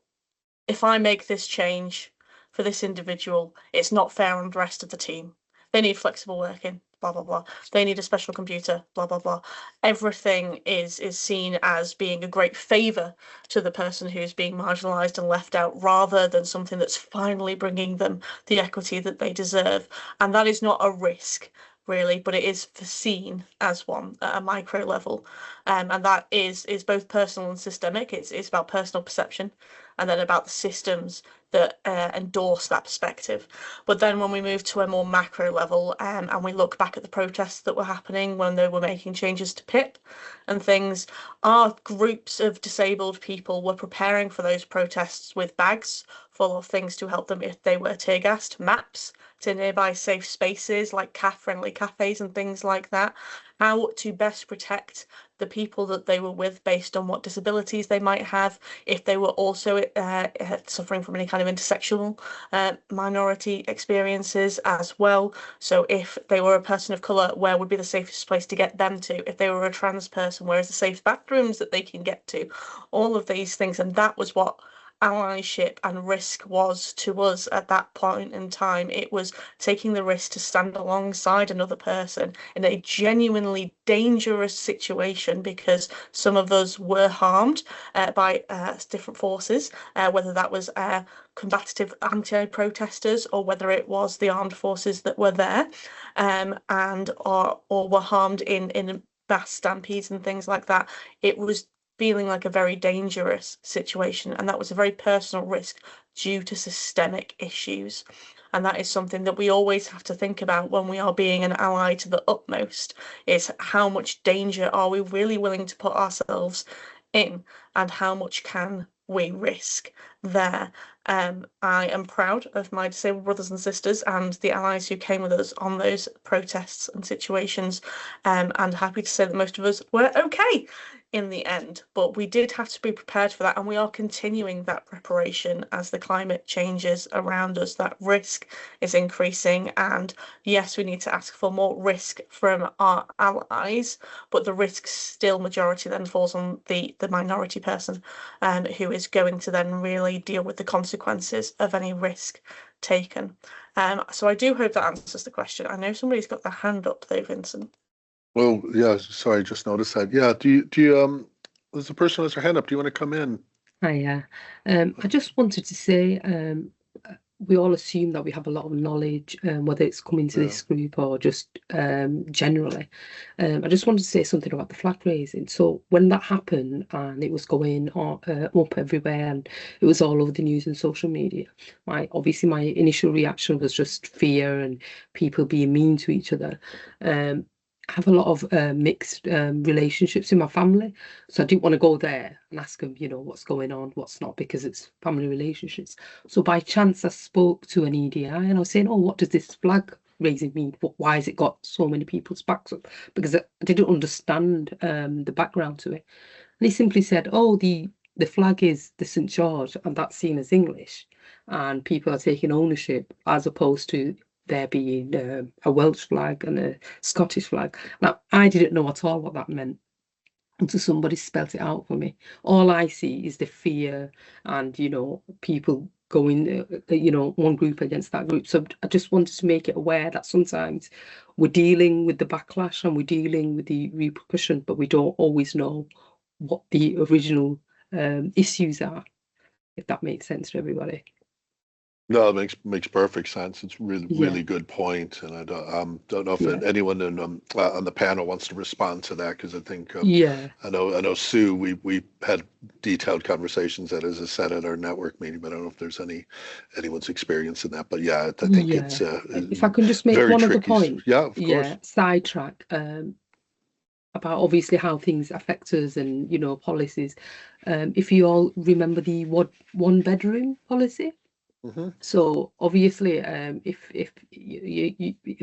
If I make this change for this individual, it's not fair on the rest of the team. They need flexible working, blah, blah, blah. They need a special computer, blah, blah, blah. Everything is seen as being a great favour to the person who's being marginalised and left out, rather than something that's finally bringing them the equity that they deserve. And that is not a risk, really, but it is foreseen as one at a micro level. And that is both personal and systemic. It's about personal perception, and then about the systems that endorse that perspective. But then when we move to a more macro level, and we look back at the protests that were happening when they were making changes to PIP and things, our groups of disabled people were preparing for those protests with bags full of things to help them if they were tear gassed, maps to nearby safe spaces like cat-friendly cafes and things like that, how to best protect the people that they were with based on what disabilities they might have, if they were also suffering from any kind of intersectional minority experiences as well. So if they were a person of colour, where would be the safest place to get them to? If they were a trans person, where is the safe bathrooms that they can get to? All of these things, and that was what allyship and risk was to us at that point in time. It was taking the risk to stand alongside another person in a genuinely dangerous situation, because some of us were harmed by different forces, whether that was combative anti-protesters or whether it was the armed forces that were there, and or were harmed in mass stampedes and things like that. It was feeling like a very dangerous situation, and that was a very personal risk due to systemic issues. And that is something that we always have to think about when we are being an ally to the utmost, is how much danger are we really willing to put ourselves in, and how much can we risk there. I am proud of my disabled brothers and sisters and the allies who came with us on those protests and situations, and happy to say that most of us were okay in the end, but we did have to be prepared for that, and we are continuing that preparation as the climate changes around us. That risk is increasing, and yes, we need to ask for more risk from our allies, but the risk still majority then falls on the minority person, who is going to then really deal with the consequences of any risk taken. So I do hope that answers the question. I know somebody's got their hand up though, Vincent. Well, yeah, sorry, I just noticed that. Yeah, do you there's a person who has their hand up. Do you want to come in? Hi, I just wanted to say, we all assume that we have a lot of knowledge, whether it's coming to this group or just generally. I just wanted to say something about the flag raising. So when that happened and it was going up everywhere and it was all over the news and social media, obviously my initial reaction was just fear and people being mean to each other. I have a lot of mixed relationships in my family, so I didn't want to go there and ask them, what's going on, what's not, because it's family relationships. So by chance, I spoke to an EDI and I was saying, oh, what does this flag raising mean? Why has it got so many people's backs up? Because I didn't understand the background to it. And he simply said, oh, the flag is the St. George, and that's seen as English, and people are taking ownership, as opposed to there being a Welsh flag and a Scottish flag. Now, I didn't know at all what that meant until somebody spelt it out for me. All I see is the fear and, people going, one group against that group. So I just wanted to make it aware that sometimes we're dealing with the backlash and we're dealing with the repercussion, but we don't always know what the original issues are, if that makes sense to everybody. No, it makes perfect sense. It's really good point, and I don't know if anyone on the panel wants to respond to that, because I think I know Sue. We had detailed conversations that as a Senate or network meeting, but I don't know if there's anyone's experience in that. But yeah, I think it's if I can just make one other point, of course. Sidetrack about obviously how things affect us and policies. If you all remember the one bedroom policy. So obviously, if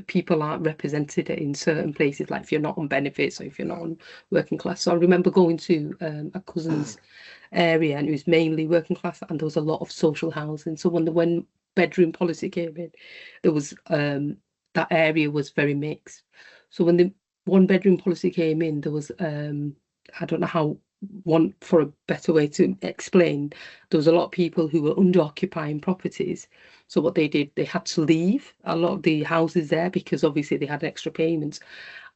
people aren't represented in certain places, like if you're not on benefits or if you're not on working class. So I remember going to a cousin's area, and it was mainly working class, and there was a lot of social housing. So when the one bedroom policy came in, there was that area was very mixed. So when the one bedroom policy came in, there was I don't know how, one for a better way to explain, there was a lot of people who were under occupying properties. So what they did, they had to leave a lot of the houses there because obviously they had extra payments,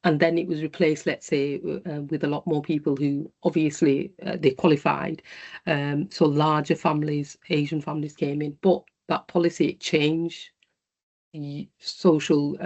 and then it was replaced, let's say, with a lot more people who obviously they qualified. So larger families, Asian families came in, but that policy changed the social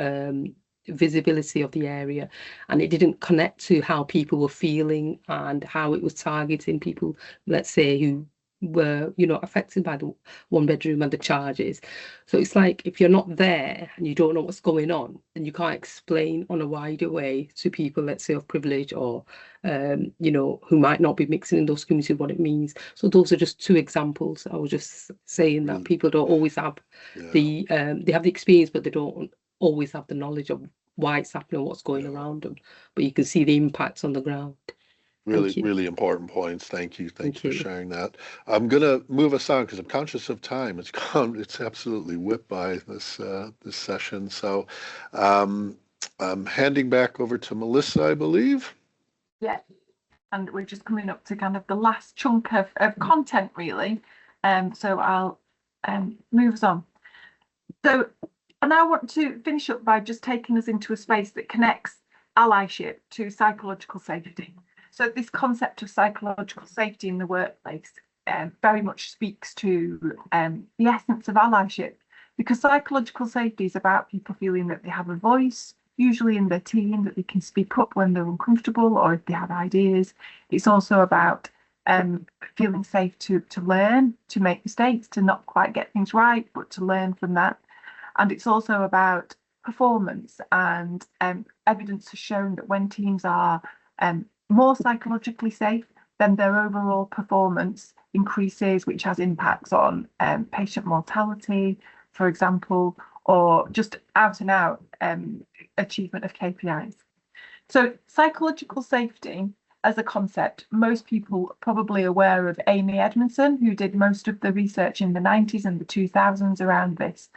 visibility of the area, and it didn't connect to how people were feeling and how it was targeting people, let's say, who were, you know, affected by the one bedroom and the charges. So it's like, if you're not there and you don't know what's going on, then you can't explain on a wider way to people, let's say, of privilege or you know, who might not be mixing in those communities, what it means. So those are just two examples. I was just saying that people don't always have the they have the experience, but they don't always have the knowledge of why it's happening, what's going around them, but you can see the impacts on the ground. Really important points. Thank you for sharing that. I'm gonna move us on because I'm conscious of time. It's absolutely whipped by this this session. So I'm handing back over to Melissa, I believe. Yeah, and we're just coming up to kind of the last chunk of content, really. So I'll move us on. So I now want to finish up by just taking us into a space that connects allyship to psychological safety. So this concept of psychological safety in the workplace very much speaks to the essence of allyship, because psychological safety is about people feeling that they have a voice, usually in their team, that they can speak up when they're uncomfortable or if they have ideas. It's also about feeling safe to learn, to make mistakes, to not quite get things right, but to learn from that. And it's also about performance, and evidence has shown that when teams are more psychologically safe, then their overall performance increases, which has impacts on patient mortality, for example, or just out and out achievement of KPIs. So psychological safety as a concept, most people are probably aware of Amy Edmondson, who did most of the research in the 90s and the 2000s around this.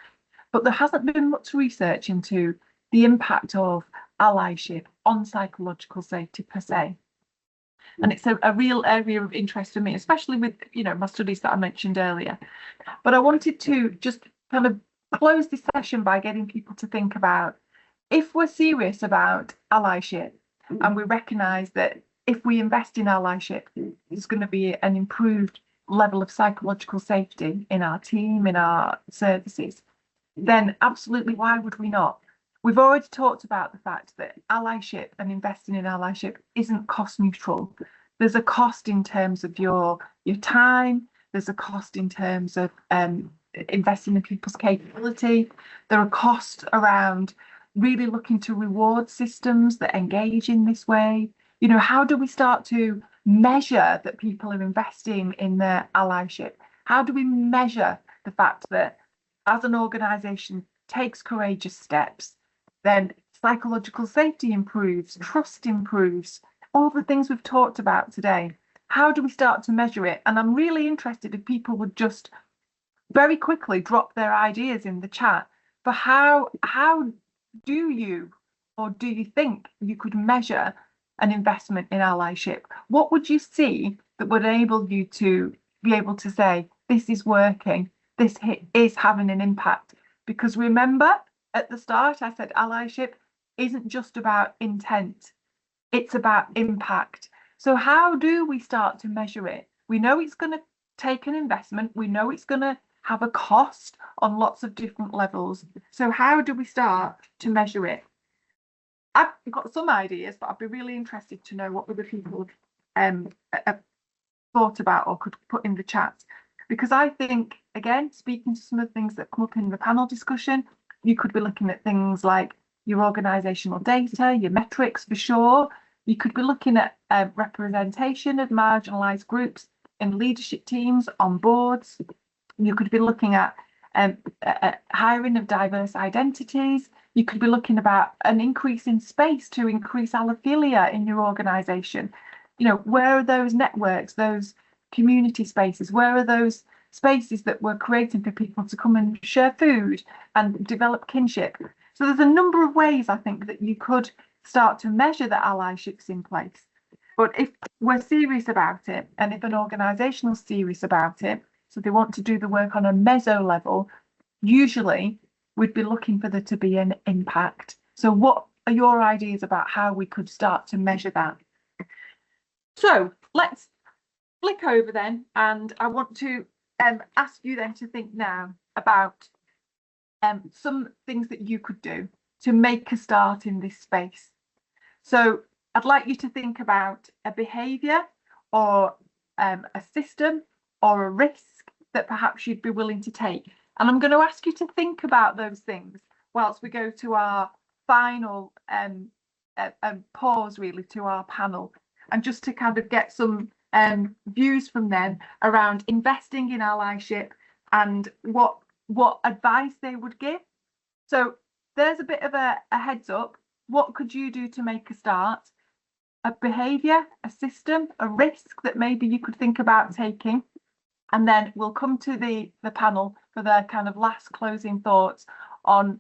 But there hasn't been much research into the impact of allyship on psychological safety per se. And it's a real area of interest for me, especially with, you know, my studies that I mentioned earlier. But I wanted to just kind of close this session by getting people to think about, if we're serious about allyship and we recognise that if we invest in allyship, there's going to be an improved level of psychological safety in our team, in our services, then absolutely, why would we not? We've already talked about the fact that allyship and investing in allyship isn't cost neutral. There's a cost in terms of your time. There's a cost in terms of investing in people's capability. There are costs around really looking to reward systems that engage in this way. You know, how do we start to measure that people are investing in their allyship? How do we measure the fact that as an organisation takes courageous steps, then psychological safety improves, trust improves, all the things we've talked about today? How do we start to measure it? And I'm really interested if people would just very quickly drop their ideas in the chat for how do you, or do you think you could measure an investment in allyship? What would you see that would enable you to be able to say, this is working, this is having an impact? Because remember, at the start, I said allyship isn't just about intent, it's about impact. So how do we start to measure it? We know it's going to take an investment. We know it's going to have a cost on lots of different levels. So how do we start to measure it? I've got some ideas, but I'd be really interested to know what other people have thought about or could put in the chat. Because I think, again, speaking to some of the things that come up in the panel discussion, you could be looking at things like your organisational data, your metrics for sure. You could be looking at representation of marginalised groups in leadership teams, on boards. You could be looking at hiring of diverse identities. You could be looking about an increase in space to increase allophilia in your organisation. You know, where are those networks, those community spaces? Where are those spaces that we're creating for people to come and share food and develop kinship? So there's a number of ways, I think, that you could start to measure that allyship's in place. But if we're serious about it, and if an organisation's serious about it, so they want to do the work on a meso level, usually we'd be looking for there to be an impact. So what are your ideas about how we could start to measure that? So let's flick over then, and I want to ask you then to think now about some things that you could do to make a start in this space. So I'd like you to think about a behaviour or a system or a risk that perhaps you'd be willing to take. And I'm going to ask you to think about those things whilst we go to our final pause, really, to our panel, and just to kind of get some views from them around investing in allyship and what advice they would give. So there's a bit of a heads up. What could you do to make a start? A behaviour, a system, a risk that maybe you could think about taking. And then we'll come to the panel for their kind of last closing thoughts on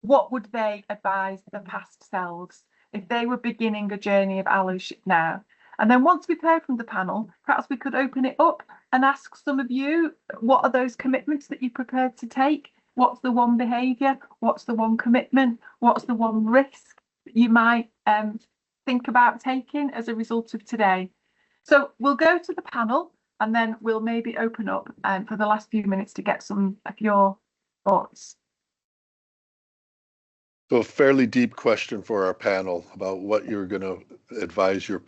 what would they advise the past selves if they were beginning a journey of allyship now. And then once we've heard from the panel, perhaps we could open it up and ask some of you, what are those commitments that you're prepared to take? What's the one behaviour? What's the one commitment? What's the one risk that you might think about taking as a result of today? So we'll go to the panel, and then we'll maybe open up for the last few minutes to get some of your thoughts. So a fairly deep question for our panel about what you're going to advise your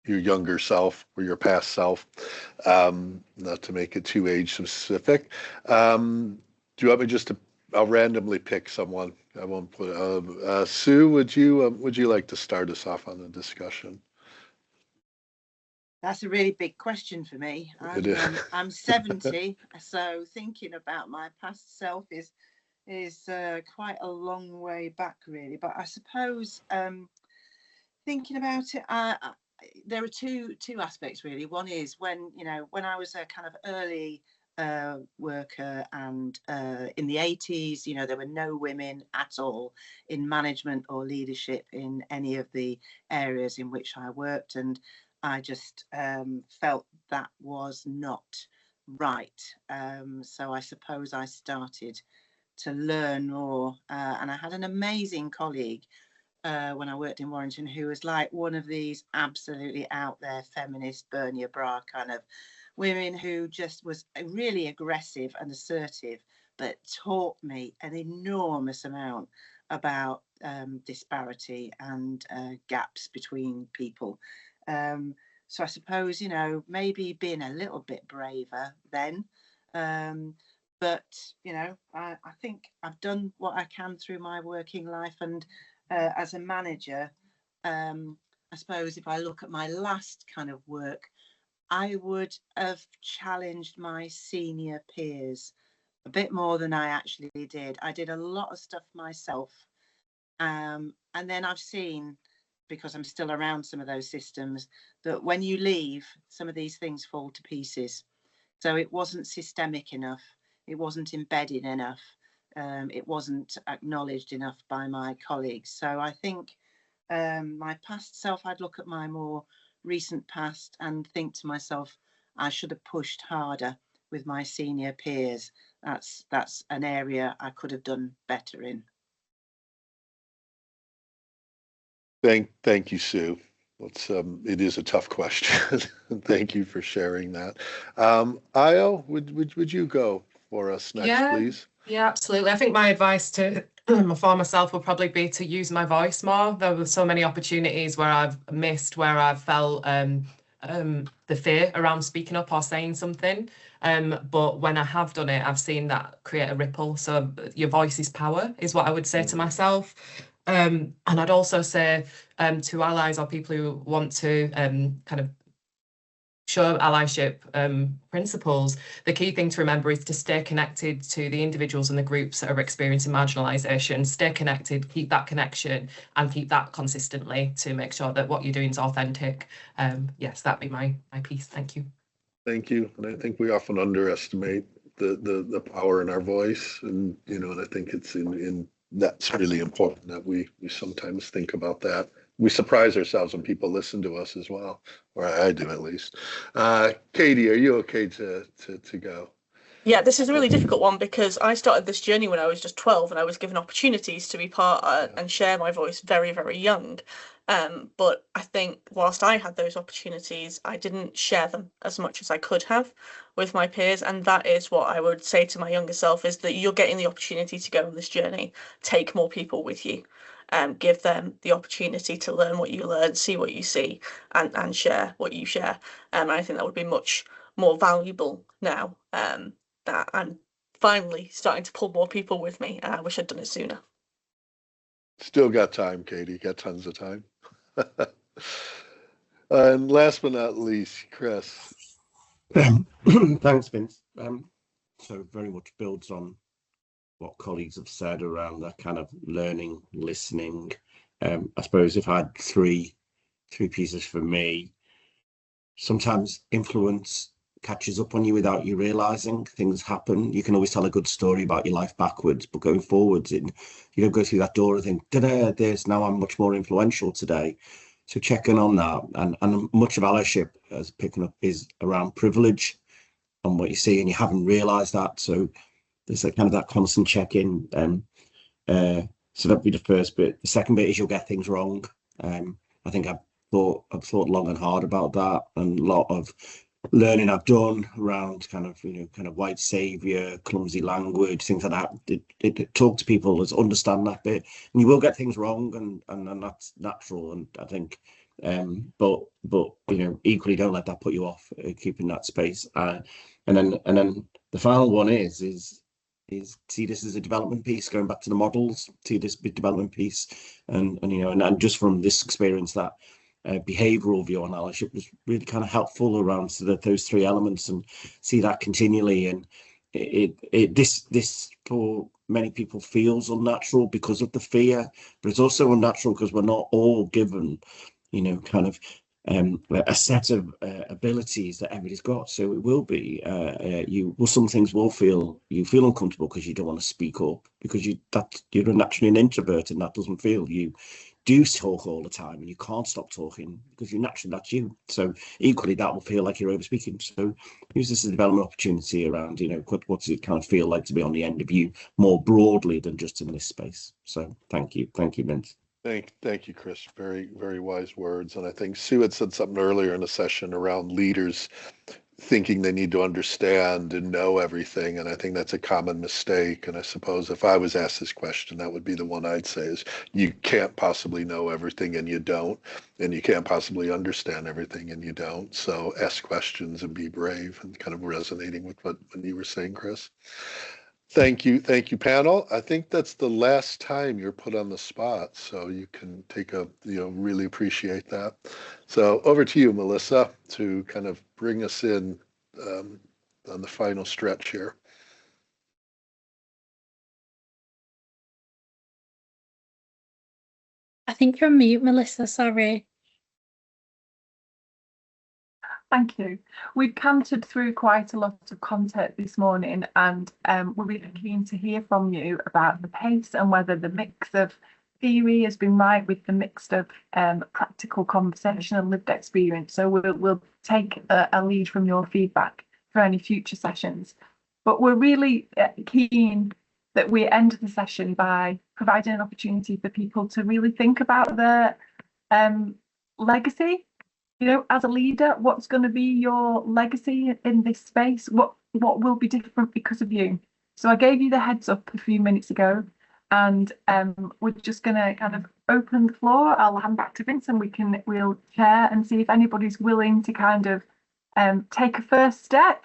younger self or your past self, not to make it too age specific. Do you want me just to? I'll randomly pick someone. I won't put. Sue, would you like to start us off on the discussion? That's a really big question for me. I'm 70, so thinking about my past self is quite a long way back, really. But I suppose thinking about it, there are two aspects, really. One is when I was a kind of early worker, and in the 80s, there were no women at all in management or leadership in any of the areas in which I worked, and I just felt that was not right. So I suppose I started to learn more, and I had an amazing colleague when I worked in Warrington who was like one of these absolutely out there feminist burn your bra kind of women, who just was really aggressive and assertive, but taught me an enormous amount about disparity and gaps between people. So I suppose, maybe being a little bit braver then. But, I think I've done what I can through my working life. And as a manager, I suppose if I look at my last kind of work, I would have challenged my senior peers a bit more than I actually did. I did a lot of stuff myself. And then I've seen, because I'm still around some of those systems, that when you leave, some of these things fall to pieces. So it wasn't systemic enough. It wasn't embedded enough. It wasn't acknowledged enough by my colleagues. So I think my past self, I'd look at my more recent past and think to myself, I should have pushed harder with my senior peers. That's an area I could have done better in. Thank you, Sue. It is a tough question. Thank you for sharing that. Ayo, would you go for us next, please? Yeah, absolutely. I think my advice to my former self would probably be to use my voice more. There were so many opportunities where I've missed, where I've felt the fear around speaking up or saying something. But when I have done it, I've seen that create a ripple. So your voice is power, is what I would say to myself. And I'd also say to allies or people who want to kind of show allyship principles, the key thing to remember is to stay connected to the individuals and the groups that are experiencing marginalisation. Stay connected, keep that connection, and keep that consistently to make sure that what you're doing is authentic. Yes, that'd be my piece. Thank you. Thank you. And I think we often underestimate the power in our voice, and and I think it's in that's really important that we sometimes think about that. We surprise ourselves when people listen to us as well, or I do at least. Katie, are you okay to go? Yeah, this is a really difficult one because I started this journey when I was just 12 and I was given opportunities to be part and share my voice very, very young. But I think whilst I had those opportunities, I didn't share them as much as I could have with my peers. And that is what I would say to my younger self, is that you're getting the opportunity to go on this journey. Take more people with you. Give them the opportunity to learn what you learn, see what you see, and share what you share. And I think that would be much more valuable now. That I'm finally starting to pull more people with me. I wish I'd done it sooner. Still got time, Katie. Got tons of time. And last but not least, Chris. Thanks, Vince. So very much builds on what colleagues have said around that kind of learning, listening. I suppose if I had three pieces for me, sometimes influence catches up on you without you realizing. Things happen. You can always tell a good story about your life backwards, but going forwards, you don't go through that door and think, there's now I'm much more influential today. So checking on that, and much of allyship as picking up is around privilege and what you see, and you haven't realized that. So there's a kind of that constant check-in. So that'd be the first bit. The second bit is you'll get things wrong. I think I've thought long and hard about that, and a lot of learning I've done around kind of white savior, clumsy language, things like that. It talk to people, as understand that bit, and you will get things wrong, and that's natural. And I think, but equally don't let that put you off keeping that space. And then the final one is see this as a development piece, going back to the models, see this big development piece, and just from this experience that. Behavioral view on allyship was really kind of helpful around those three elements, and see that continually. And this for many people feels unnatural because of the fear, but it's also unnatural because we're not all given, kind of a set of abilities that everybody's got. So it will be some things will feel uncomfortable because you don't want to speak up, because you're naturally an introvert, and that doesn't feel you. Do talk all the time and you can't stop talking because that's you. So equally that will feel like you're over speaking. So use this as a development opportunity around, what does it kind of feel like to be on the end of you more broadly than just in this space. So thank you, Vince. Thank you, Chris. Very, very wise words. And I think Sue had said something earlier in the session around leaders thinking they need to understand and know everything. And I think that's a common mistake. And I suppose if I was asked this question, that would be the one I'd say is you can't possibly know everything and you don't, and you can't possibly understand everything and you don't. So ask questions and be brave, and kind of resonating with what you were saying, Chris. Thank you, panel. I think that's the last time you're put on the spot, so you can really appreciate that. So over to you, Melissa, to kind of bring us in on the final stretch here. I think you're on mute, Melissa, sorry. Thank you. We've cantered through quite a lot of content this morning, and we're really keen to hear from you about the pace and whether the mix of theory has been right with the mix of practical conversation and lived experience. So we'll take a lead from your feedback for any future sessions. But we're really keen that we end the session by providing an opportunity for people to really think about their legacy. As a leader, what's going to be your legacy in this space? What will be different because of you? So I gave you the heads up a few minutes ago, and we're just going to kind of open the floor. I'll hand back to Vince, and we'll share and see if anybody's willing to kind of take a first step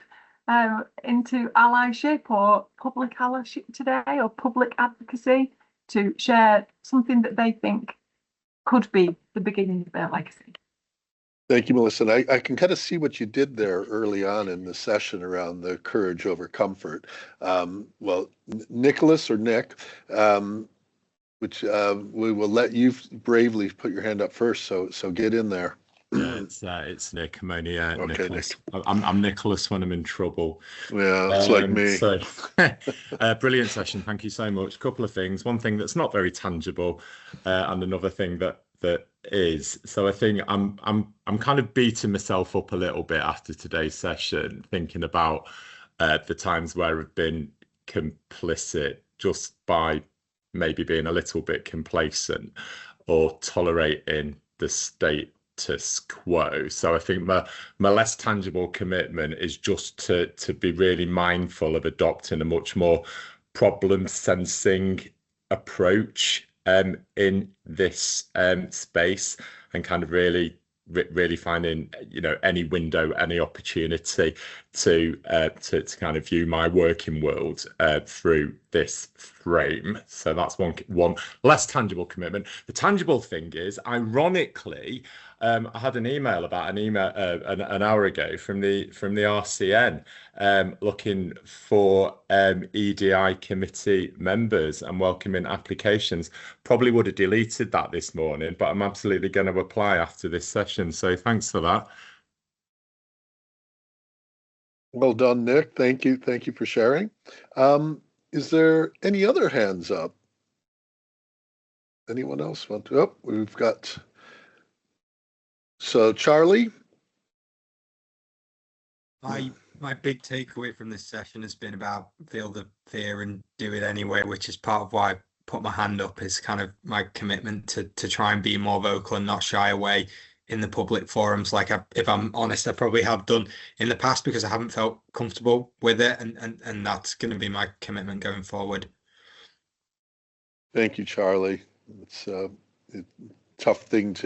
into allyship or public allyship today, or public advocacy, to share something that they think could be the beginning of their legacy. Thank you, Melissa. And I can kind of see what you did there early on in the session around the courage over comfort. Well, Nicholas or Nick, which we will let you bravely put your hand up first. So get in there. Yeah, it's Nick. I'm only Nicholas. I'm Nicholas when I'm in trouble. Yeah, it's like me. So, brilliant session. Thank you so much. A couple of things. One thing that's not very tangible, and another thing that is. So I think I'm kind of beating myself up a little bit after today's session, thinking about the times where I've been complicit just by maybe being a little bit complacent or tolerating the status quo. So I think my less tangible commitment is just to be really mindful of adopting a much more problem sensing approach in this space, and kind of really finding, you know, any window, any opportunity to kind of view my working world through this frame. So that's one less tangible commitment. The tangible thing is, ironically, I had an email about an hour ago from the RCN looking for EDI committee members and welcoming applications. Probably would have deleted that this morning, but I'm absolutely going to apply after this session. So thanks for that. Well done, Nick. Thank you for sharing. Is there any other hands up? Anyone else want to? Oh, we've got. So Charlie. My big takeaway from this session has been about feel the fear and do it anyway, which is part of why I put my hand up, is kind of my commitment to try and be more vocal and not shy away in the public forums. Like, if I'm honest, I probably have done in the past because I haven't felt comfortable with it, and that's going to be my commitment going forward. Thank you, Charlie. It's a tough thing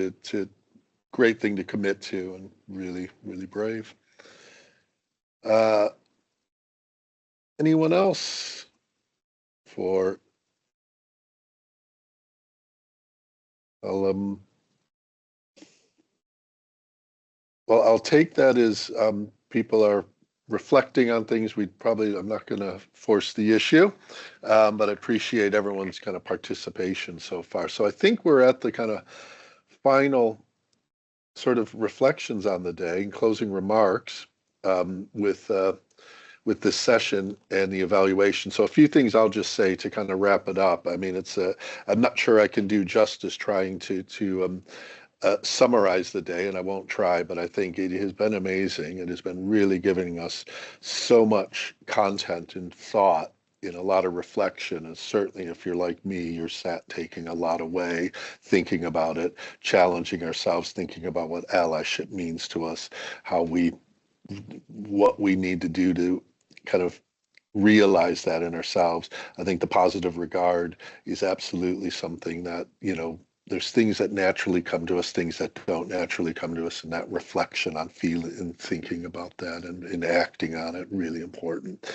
great thing to commit to, and really, really brave. Anyone else for? I'll take that as people are reflecting on things. I'm not going to force the issue, but I appreciate everyone's kind of participation so far. So I think we're at the kind of final sort of reflections on the day and closing remarks with this session and the evaluation. So a few things I'll just say to kind of wrap it up. I mean, I'm not sure I can do justice trying to summarize the day, and I won't try, but I think it has been amazing. It has been really giving us so much content and thought, in a lot of reflection. And certainly if you're like me, you're sat taking a lot away, thinking about it, challenging ourselves, thinking about what allyship means to us, what we need to do to kind of realize that in ourselves. I think the positive regard is absolutely something that, you know, there's things that naturally come to us, things that don't naturally come to us, and that reflection on feeling and thinking about that and acting on it, really important.